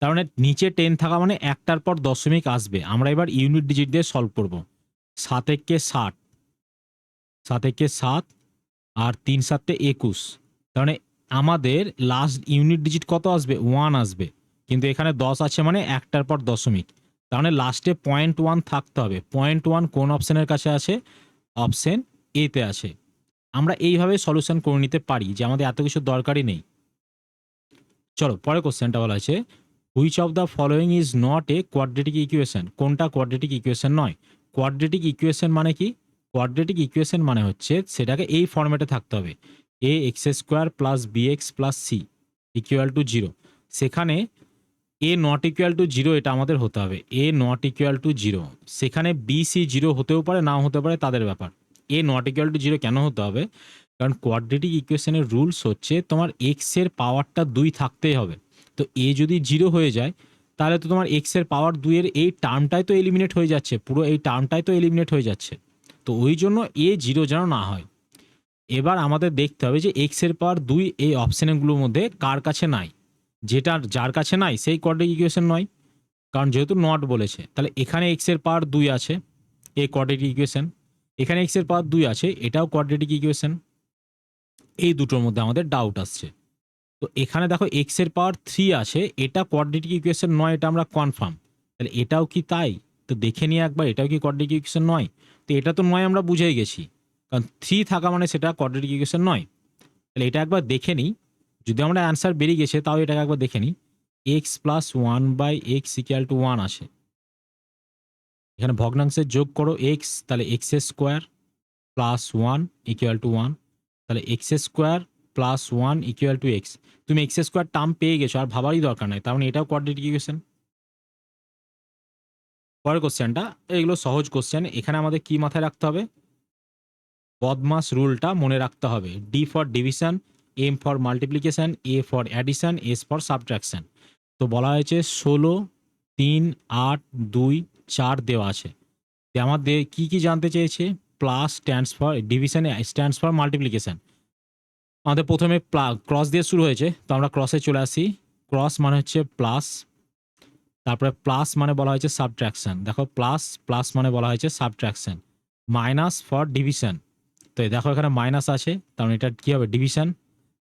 তার মানে নিচে 10 থাকা মানে একটার পর দশমিক আসবে। আমরা এবার ইউনিট ডিজিট দিয়ে সলভ করব। 7 একে 60, 7 একে 7 আর 3 7 21। তার মানে আমাদের লাস্ট ইউনিট ডিজিট কত আসবে? 1 আসবে। কিন্তু এখানে 10 আছে মানে একটার পর দশমিক। তার মানে লাস্টে 0.1 থাকতে হবে। 0.1 কোন অপশনের কাছে আছে? অপশন এ তে আছে। আমরা এইভাবে সলিউশন করে নিতে পারি, যে আমাদের এত কিছু দরকারই নেই। চলো পরের কোশ্চেনটা বলা আছে, which of the following is not a quadratic equation? কোনটা কোয়াড্রেটিক ইকুয়েশন নয়? কোয়াড্রেটিক ইকুয়েশন মানে কি? কোয়াড্রেটিক ইকুয়েশন মানে হচ্ছে সেটাকে এই ফর্মেটে থাকতে হবে, a X square plus B X plus C equal to 0। সেখানে এ নট ইকুয়াল টু 0 এটা আমাদের হতে হবে, এ নট ইকুয়াল টু 0। সেখানে বি সি 0 হতেও পারে, নাও হতে পারে, তাদের ব্যাপার। এ নট ইকুয়াল টু 0 কেন হতে হবে? কারণ কোয়াড্রেটিক ইকুয়েশনের রুলস হচ্ছে তোমার এক্স এর পাওয়ারটা 2 থাকতেই হবে। তো এ যদি 0 হয়ে যায় তাহলে তো তোমার এক্স এর পাওয়ার 2 এর এই টার্মটাই তো এলিমিনেট হয়ে যাচ্ছে, পুরো এই টার্মটাই তো এলিমিনেট হয়ে যাচ্ছে। তো ওই জন্য এ 0 যেন না হয়। এবার আমাদের দেখতে হবে যে এক্স এর পাওয়ার 2 এই অপশনগুলোর মধ্যে কার কাছে নাই। যার কাছে নাই সেই কোয়াড্রেটিক ইকুয়েশন নয়, কারণ যেহেতু নট বলেছে। তাহলে এখানে এক্স এর পাওয়ার 2 আছে, এই কোয়াড্রেটিক ইকুয়েশন। এখানে এক্স এর পাওয়ার 2 আছে, এটাও কোয়াড্রেটিক ইকুয়েশন। এই দুটোর মধ্যে আমাদের ডাউট আসছে। তো এখানে দেখো এক্স এর পাওয়ার 3 আছে, এটা কোয়াড্রেটিক ইকুয়েশন নয়, এটা আমরা কনফার্ম। তাহলে এটাও কি তাই? তো দেখে নিয়ে একবার, এটাও কি কোয়াড্রেটিক ইকুয়েশন নয়? তো এটা তো নয়, আমরা বুঝেই গেছি, কারণ 3 থাকা মানে সেটা কোয়াড্রেটিক ইকুয়েশন নয়। তাহলে এটা একবার দেখে নিই, যদি আমরা অ্যান্সার বেরিয়ে গেছে তাও এটাকে একবার দেখে নিই। X plus 1/x equal to 1 আসে। এখানে ভগ্নাংশের যোগ করো এক্স, তাহলে x square plus 1 equal to 1। তাহলে x square plus 1 equal to x. তুমি এক্স স্কোয়ার টার্ম পেয়ে গেছো, আর ভাবারই দরকার নাই, তার মানে এটাও কোয়াড্রেটিক ইকুয়েশন। পরের কোশ্চেনটা, এগুলো সহজ কোশ্চেন। এখানে আমাদের কি মাথায় রাখতে হবে? বদমাস রুলটা মনে রাখতে হবে। D for division, M for multiplication, A for addition, S for subtraction. তো বলা হয়েছে 16, 3, 8, 2, 4 দেওয়া আছে। তো আমাদের কি কি জানতে চেয়েছে? Plus stands for division, stands for multiplication. আমাদের প্রথমে ক্রস দিয়ে শুরু হয়েছে, তো আমরা ক্রসে চলে আসি। ক্রস মানে হচ্ছে প্লাস, তারপরে প্লাস মানে বলা হয়েছে সাবট্রাকশন। দেখো প্লাস প্লাস মানে বলা হয়েছে সাবট্রাকশন। মাইনাস ফর ডিভিশন, তো দেখো এখানে মাইনাস আছে, তার মানে এটা কী হবে? ডিভিশন।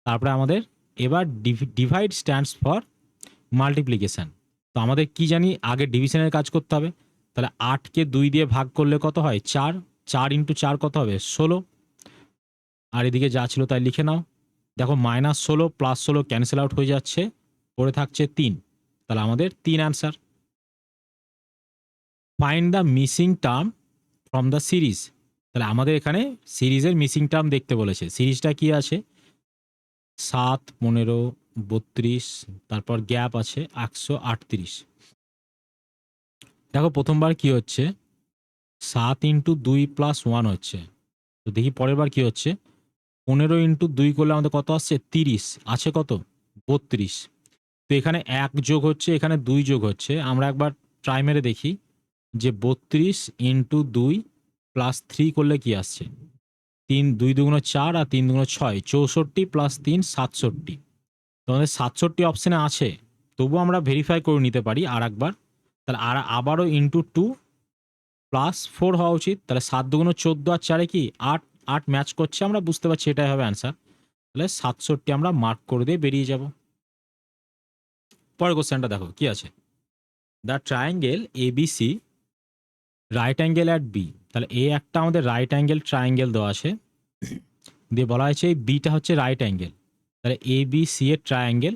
তারপরে আমাদের এবার ডিভাইড স্ট্যান্ডস ফর মাল্টিপ্লিকেশন। তো আমাদের কি জানি, আগে ডিভিশনের কাজ করতে হবে। তাহলে 8কে 2 দিয়ে ভাগ করলে কত হয়? 4। 4 ইন্টু 4 কত হবে? 16। আর এদিকে যা ছিল তাই লিখে নাও। দেখো -16 +16 ক্যান্সেল আউট হয়ে যাচ্ছে, পড়ে থাকছে 3। তাহলে আমাদের 3 answer. Find the missing term from the series. তাহলে আমাদের এখানে সিরিজের মিসিং টার্ম দেখতে বলেছে। সিরিজটা কি আছে? 7, 15, 32, তারপর গ্যাপ আছে 138। দেখো প্রথমবার কি হচ্ছে? 7 ইন্টু 2 + 1 হচ্ছে। তো দেখি পরের বার কি হচ্ছে? 15 ইন্টু 2 করলে আমাদের কত আসছে? 30। আছে কত? 32। তো এখানে 1 যোগ হচ্ছে, এখানে 2 যোগ হচ্ছে। আমরা একবার ট্রাই মেরে দেখি যে 32 ইন্টু 2 প্লাস 3 করলে কি আসছে? 3, 2 দুগুণ 4 আর 3 দুগুণ 6, 64 প্লাস 3 67। তো আমাদের 67 অপশানে আছে, তবুও আমরা ভেরিফাই করে নিতে পারি আর একবার। তাহলে আবারও ইন্টু 2 প্লাস 4 হওয়া উচিত। তাহলে 7 দুগুণ 14 আর 4 কি 8, 8 ম্যাচ করছে, আমরা বুঝতে পারছি এটাই হবে অ্যান্সার। তাহলে 67 আমরা মার্ক করে দিয়ে বেরিয়ে যাব। পরের কোশ্চেনটা দেখো কি আছে। The triangle ABC right angle at B. তাহলে এ একটা আমাদের রাইট অ্যাঙ্গেল ট্রায়াঙ্গেল দেওয়া আছে, দিয়ে বলা হয়েছে এই বিটা হচ্ছে রাইট অ্যাঙ্গেল। তাহলে এ বি সি এর ট্রায়াঙ্গেল,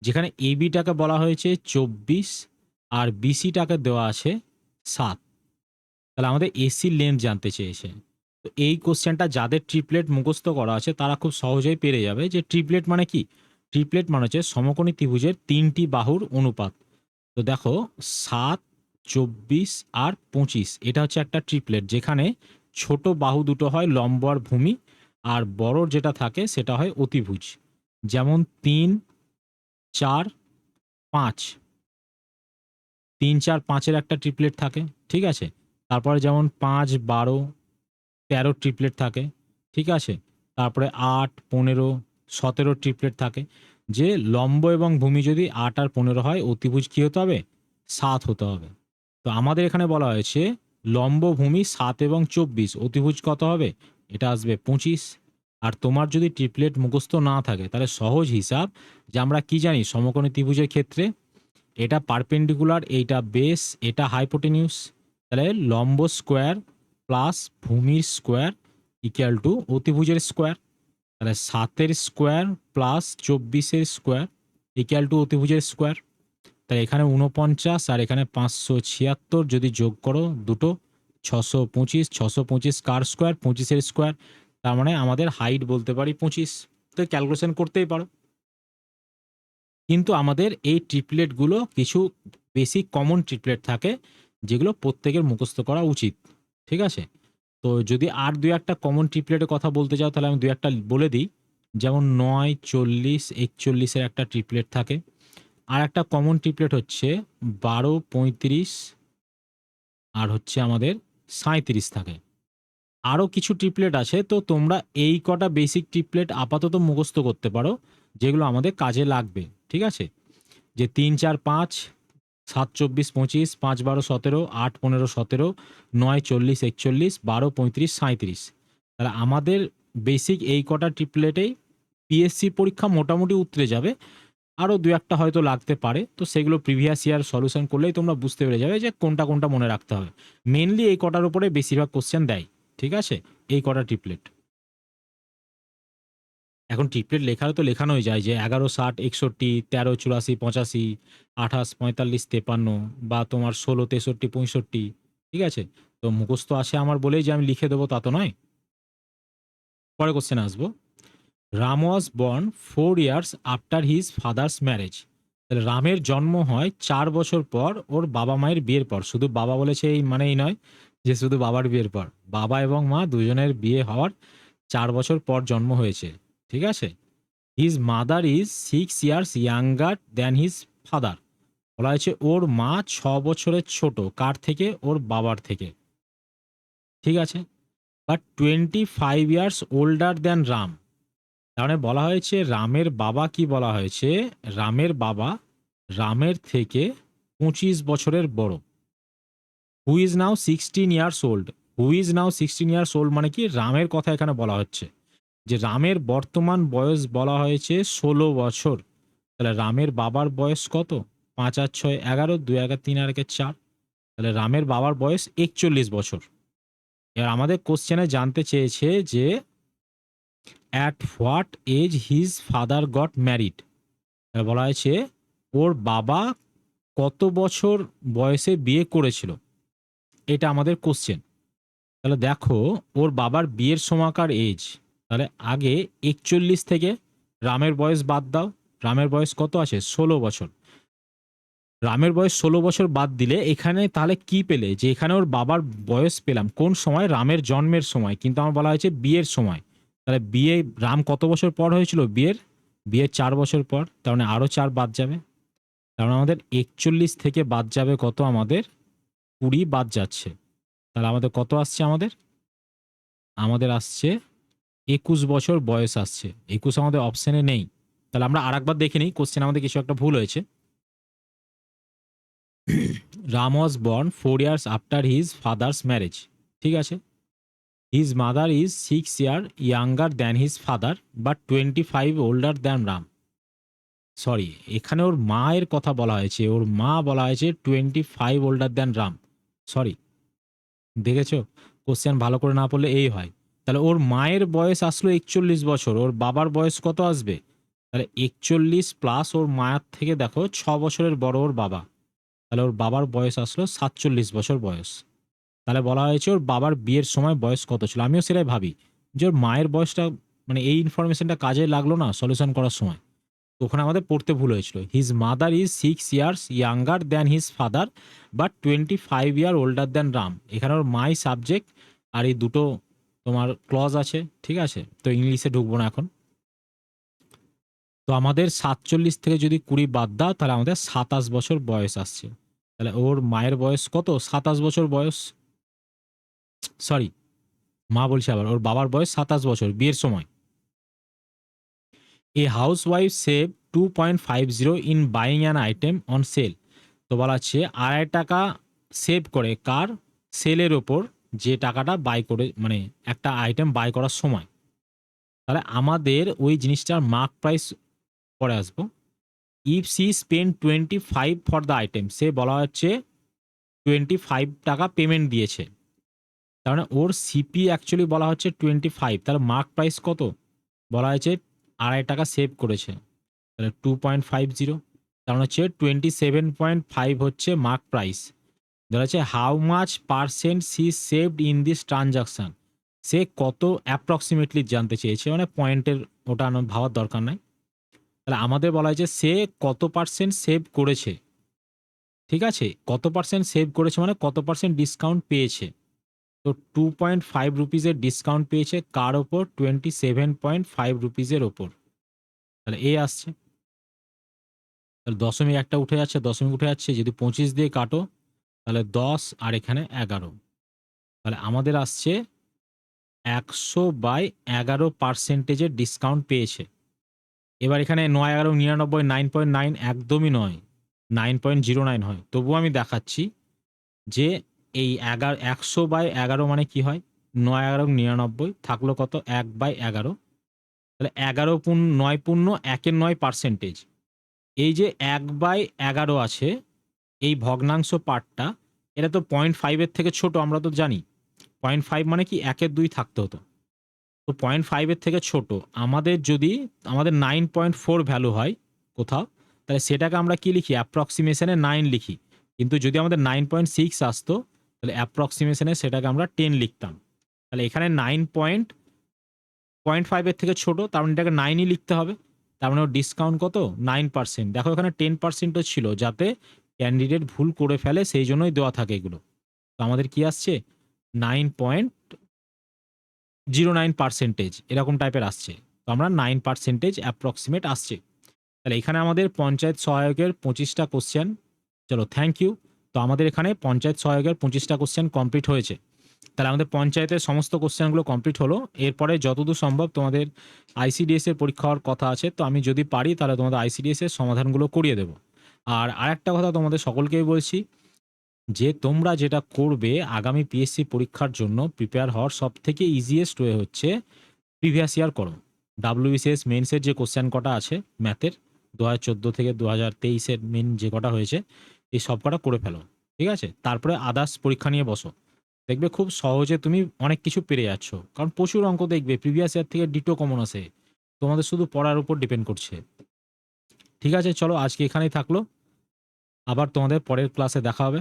যেখানে এ বিটাকে বলা হয়েছে 24 আর বিসিটাকে দেওয়া আছে 7। তাহলে আমাদের এসির লেন্থ জানতে চেয়েছে। তো এই কোশ্চেনটা যাদের ট্রিপলেট মুখস্থ করা আছে তারা খুব সহজেই পেরে যাবে যে ট্রিপলেট মানে কি। ট্রিপলেট মানে হচ্ছে সমকোণী ত্রিভুজের 3টি বাহুর অনুপাত। তো দেখো 7, 24 আর 25, এটা হচ্ছে একটা ট্রিপলেট, যেখানে ছোট বাহু দুটো হয় লম্ব আর ভূমি, আর বড় যেটা থাকে সেটা হয় অতিভুজ। যেমন 3, 4, 5, 3, 4, 5-এর একটা ট্রিপলেট থাকে, ঠিক আছে। তারপরে যেমন 5, 12, 13 ট্রিপলেট থাকে, ঠিক আছে। তারপরে ৮, ১৫, ১৭ ট্রিপলেট থাকে। যে লম্ব এবং ভূমি যদি ৮ আর ১৫ হয়, অতিভুজ কী হতে হবে? ৭ হতে হবে। তো আমাদের এখানে বলা হয়েছে লম্ব ভূমি ৭ এবং ২৪, অতিভুজ কত হবে? এটা আসবে ২৫। আর তোমার যদি ট্রিপলেট মুখস্থ না থাকে তাহলে সহজ হিসাব, যে আমরা কি জানি সমকোণী ত্রিভুজের ক্ষেত্রে এটা পারপেন্ডিকুলার, এইটা বেস, এটা হাইপোটেনিউস। তাহলে লম্ব স্কোয়ার প্লাস ভূমির স্কোয়ার ইকুয়াল টু অতিভুজের স্কোয়ার। তাহলে ৭-এর স্কোয়ার প্লাস ২৪-এর স্কোয়ার ইকুয়াল টু অতিভুজের স্কোয়ার। তাহলে এখানে ৪৯ আর এখানে ৫৭৬ যদি যোগ করো দুটো, ৬২৫। ৬২৫ কার স্কোয়ার? ২৫-এর স্কোয়ার। তার মানে আমাদের হাইট বলতে পারি ২৫। তো ক্যালকুলেশন করতেই পারো। কিন্তু আমাদের এই ট্রিপলেটগুলো কিছু বেসিক কমন ট্রিপলেট থাকে যেগুলো প্রত্যেকের মুখস্থ করা উচিত। ঠিক আছে? তো যদি আর ২-১টা কমন ট্রিপলেটের কথা বলতে চাও তাহলে আমি ২-১টা বলে দিই। যেমন ৯, ৪০, ৪১-এর একটা ট্রিপলেট থাকে। আর একটা কমন ট্রিপলেট হচ্ছে ১২, ৩৫ আর হচ্ছে আমাদের ৩৭ থাকে। আরও কিছু ট্রিপলেট আছে, তো তোমরা এই কটা বেসিক ট্রিপলেট আপাতত মুখস্থ করতে পারো যেগুলো আমাদের কাজে লাগবে। ঠিক আছে? যে ৩, ৪, ৫, ৭, ২৪, ২৫, ৫, ১২, ১৭, ৮, ১৫, ১৭, ৯, ৪০, ৪১, ১২, ৩৫, ৩৭। তাহলে আমাদের বেসিক এই কটা ট্রিপলেটেই পিএসসি পরীক্ষা মোটামুটি উতরে যাবে। আরও ২-১টা হয়তো লাগতে পারে, তো সেগুলো প্রিভিয়াস ইয়ার সলিউশন করলেই তোমরা বুঝতে পেরে যাবে যে কোনটা কোনটা মনে রাখতে হবে। মেনলি এই কটার উপরে বেশিরভাগ কোশ্চেন দেয়। ঠিক আছে? এই কটা ট্রিপলেট। এখন ট্রিপলেট লেখারও তো লেখানোই যায় যে ১১, ৬০, ৬১, ১৩, ৮৪, ৮৫, ২৮, ৪৫, ৫৩ বা তোমার ১৬, ৬৩, ৬৫। ঠিক আছে? তো মুখস্থ আসে আমার বলেই যে আমি লিখে দেবো তা তো নয়। পরে কোশ্চেনে আসবো। Ram was born 4 years after his father's marriage. তাহলে রামের জন্ম হয় ৪ বছর পর ওর বাবা মায়ের বিয়ের পর। শুধু বাবা বলেছে এই মানেই নয় যে শুধু বাবার বিয়ের পর। বাবা এবং মা দুজনের বিয়ে হওয়ার ৪ বছর পর জন্ম হয়েছে। ঠিক আছে? His mother is 6 years younger than his father. বলা হয়েছে ওর মা ৬ বছরের ছোট। কার থেকে? ওর বাবার থেকে। ঠিক আছে? But 25 years older than Ram. তার মানে বলা হয়েছে রামের বাবা, কি বলা হয়েছে? রামের বাবা রামের থেকে ২৫ বছরের বড়। Who is now 16 years old. Who is now 16 years old মানে কি? রামের কথা এখানে বলা হচ্ছে। যে রামের বর্তমান বয়স বলা হয়েছে ১৬ বছর। তাহলে রামের বাবার বয়স কত? ৫ আর ৬ ১১, ২ ১ ৩ আর ১ ৪। তাহলে রামের বাবার বয়স ৪১ বছর। এবার আমাদের কোশ্চেনে জানতে চেয়েছে যে at what age his father got married. বলা হয়েছে ওর বাবা কত বছর বয়সে বিয়ে করেছিল, এটা আমাদের কোশ্চেন। তাহলে দেখো ওর বাবার বিয়ের সময়কার এজ। তাহলে আগে ৪১ থেকে রামের বয়স বাদ দাও। রামের বয়স কত আছে? ১৬ বছর। রামের বয়স ১৬ বছর বাদ দিলে এখানে তাহলে কি পেলে? যে এখানে ওর বাবার বয়স পেলাম কোন সময়? রামের জন্মের সময়। কিন্তু আমার বলা হয়েছে বিয়ের সময়। তাহলে বিয়ে রাম কত বছর পর হয়েছিল বিয়ের ৪ বছর পর। তার মানে আরও ৪ বাদ যাবে। তার মানে আমাদের ৪১ থেকে বাদ যাবে কত? আমাদের ২০ বাদ যাচ্ছে। তাহলে আমাদের কত আসছে? আমাদের আসছে ২১ বছর বয়স আসছে। ২১ আমাদের অপশনে নেই। তাহলে আমরা আরেকবার দেখে নিই, কোশ্চেন আমাদের কিছু একটা ভুল হয়েছে। Ram was born 4 years after his father's marriage. ঠিক আছে? His mother is 6 year younger than his father but 25 older than Ram. Sorry, এখানে ওর মায়ের কথা বলা হয়েছে। ওর মা বলা হয়েছে 25 ওল্ডার দ্যান রাম। সরি, দেখেছো? কোশ্চেন ভালো করে না পড়লে এই হয়। তাহলে ওর মায়ের বয়স আসলো ৪১ বছর। ওর বাবার বয়স কত আসবে? তাহলে ৪১ প্লাস ওর মায়ের থেকে দেখো ৬ বছরের বড় ওর বাবা। তাহলে ওর বাবার বয়স আসলো ৪৭ বছর বয়স। তাহলে বলা হয়েছে ওর বাবার বিয়ের সময় বয়স কত ছিল। আমিও সেটাই ভাবি যে ওর মায়ের বয়সটা, মানে এই ইনফরমেশনটা কাজে লাগলো না সলিউশন করার সময়। তো ওখানে আমাদের পড়তে ভুল হয়েছিল। His mother is 6 years younger than his father but 25 year older than Ram. এখানে ওর মাই সাবজেক্ট আর এই দুটো তোমার ক্লজ আছে। ঠিক আছে? তো ইংলিশে ঢুকবো না এখন। তো আমাদের ৪৭ থেকে যদি ২০ বাদ দাও তাহলে আমাদের ২৭ বছর বয়স আসছে। তাহলে ওর মায়ের বয়স কত? ২৭ বছর বয়স। সরি, মা বলছি আবার। ওর বাবার বয়স ২৭ বছর বিয়ের সময়। A housewife save 2.50 in buying an item on sale. তো বলা হচ্ছে ৳2.৫ সেভ করে কার? সেলের ওপর, যে টাকাটা বাই করে মানে একটা আইটেম বাই করার সময়। তাহলে আমাদের ওই জিনিসটার মার্ক প্রাইস পরে আসবো। If she spend 25 for the item, সে বলা হচ্ছে ৳25 পেমেন্ট দিয়েছে। তার মানে ওর সিপি অ্যাকচুয়ালি বলা হচ্ছে 25, তাহলে মার্ক প্রাইস কত? বলা হয়েছে ৳2.৫ সেভ করেছে। তাহলে 2.50, তার মানে হচ্ছে 27.5 হচ্ছে মার্ক প্রাইস। ধরা হচ্ছে how much percent she saved in this transaction, সে কত অ্যাপ্রক্সিমেটলি জানতে চেয়েছে, মানে পয়েন্টের ওটা ভাবার দরকার নাই। তাহলে আমাদের বলা হয়েছে সে কত পার্সেন্ট সেভ করেছে, ঠিক আছে? কত পার্সেন্ট সেভ করেছে মানে কত পার্সেন্ট ডিসকাউন্ট পেয়েছে। তো 2.5 রুপিজের ডিসকাউন্ট পেয়েছে কার ওপর? 27.5 রুপিজের ওপর। তাহলে এ আসছে। তাহলে দশমিক একটা উঠে যাচ্ছে, দশমিক উঠে যাচ্ছে। যদি 25 দিয়ে কাটো তাহলে 10 আর এখানে 11। তাহলে আমাদের আসছে 100/11% ডিসকাউন্ট পেয়েছে। এবার এখানে ৯, ১১, ৯৯, 9.9 একদমই নয়, 9.09 হয়। তবুও আমি দেখাচ্ছি যে এই 100/11 মানে কি হয়? ৯, ১১, ৯৯ থাকলো কত? 1/11। তাহলে 11 9 পূর্ণ 1-এর 9%। এই যে 1/11 আছে, এই ভগ্নাংশ পার্টটা, এটা তো 0.5 এর থেকে ছোট, আমরা তো জানি। 0.5 মানে কি 1-এর 2 থাকতে হতো। তো 0.5 এর থেকে ছোট। আমাদের যদি আমাদের 9.4 ভ্যালু হয় কোথাও, তাহলে সেটাকে আমরা কি লিখি? অ্যাপ্রক্সিমেশন এ 9 লিখি। কিন্তু যদি আমাদের 9.6 আসতো, তাহলে অ্যাপ্রক্সিমেশন এ সেটাকে আমরা 10 লিখতাম। তাহলে এখানে 0.5 এর থেকে ছোট, তার মানে এটাকে 9 ই লিখতে হবে। তার মানে ওর ডিসকাউন্ট কত? 9%। দেখো এখানে 10% ও ছিল, যাতে ক্যান্ডিডেট ভুল করে ফেলে, সেই জন্যই দেওয়া থাকে এগুলো। তো আমাদের কি আসছে? 9.09% এরকম টাইপের আসছে। তো আমরা 9% অ্যাপ্রক্সিমেট আসছে। তাহলে এখানে আমাদের পঞ্চায়েত সহায়কের 25টা কোশ্চেন, চলো থ্যাংক ইউ। তো আমাদের এখানে পঞ্চায়েত সহায়কের 25টা কোশ্চেন কমপ্লিট হয়েছে। তাহলে আমাদের পঞ্চায়েতের সমস্ত কোশ্চেনগুলো কমপ্লিট হলো। এরপরে যতদূর সম্ভব তোমাদের আইসিডিএস এর পরীক্ষা হওয়ার কথা আছে। তো আমি যদি পারি তাহলে তোমাদের আইসিডিএস এর সমাধানগুলো করিয়ে দেবো। আর আরেকটা কথা তোমাদের সকলকেই বলছি, যে তোমরা যেটা করবে আগামী পিএসসি পরীক্ষার জন্য প্রিপেয়ার হওয়ার সবথেকে ইজিয়েস্ট ওয়ে হচ্ছে প্রিভিয়াস ইয়ার করো। WBCS মেইনসের যে কোশ্চেন কটা আছে ম্যাথের, 2014 থেকে 2023 এর মেইন যে কটা হয়েছে, এই সব কটা করে ফেলো। ঠিক আছে? তারপরে আদার্স পরীক্ষা নিয়ে বসো। দেখবে খুব সহজে তুমি অনেক কিছু পেরে যাচ্ছ। কারণ প্রচুর অঙ্ক দেখবে প্রিভিয়াস ইয়ার থেকে ডিটো কমন আসে। তোমাদের শুধু পড়ার উপর ডিপেন্ড করছে। ঠিক আছে, চলো আজকে এখানেই থাকলো। আবার তোমাদের পরের ক্লাসে দেখা হবে।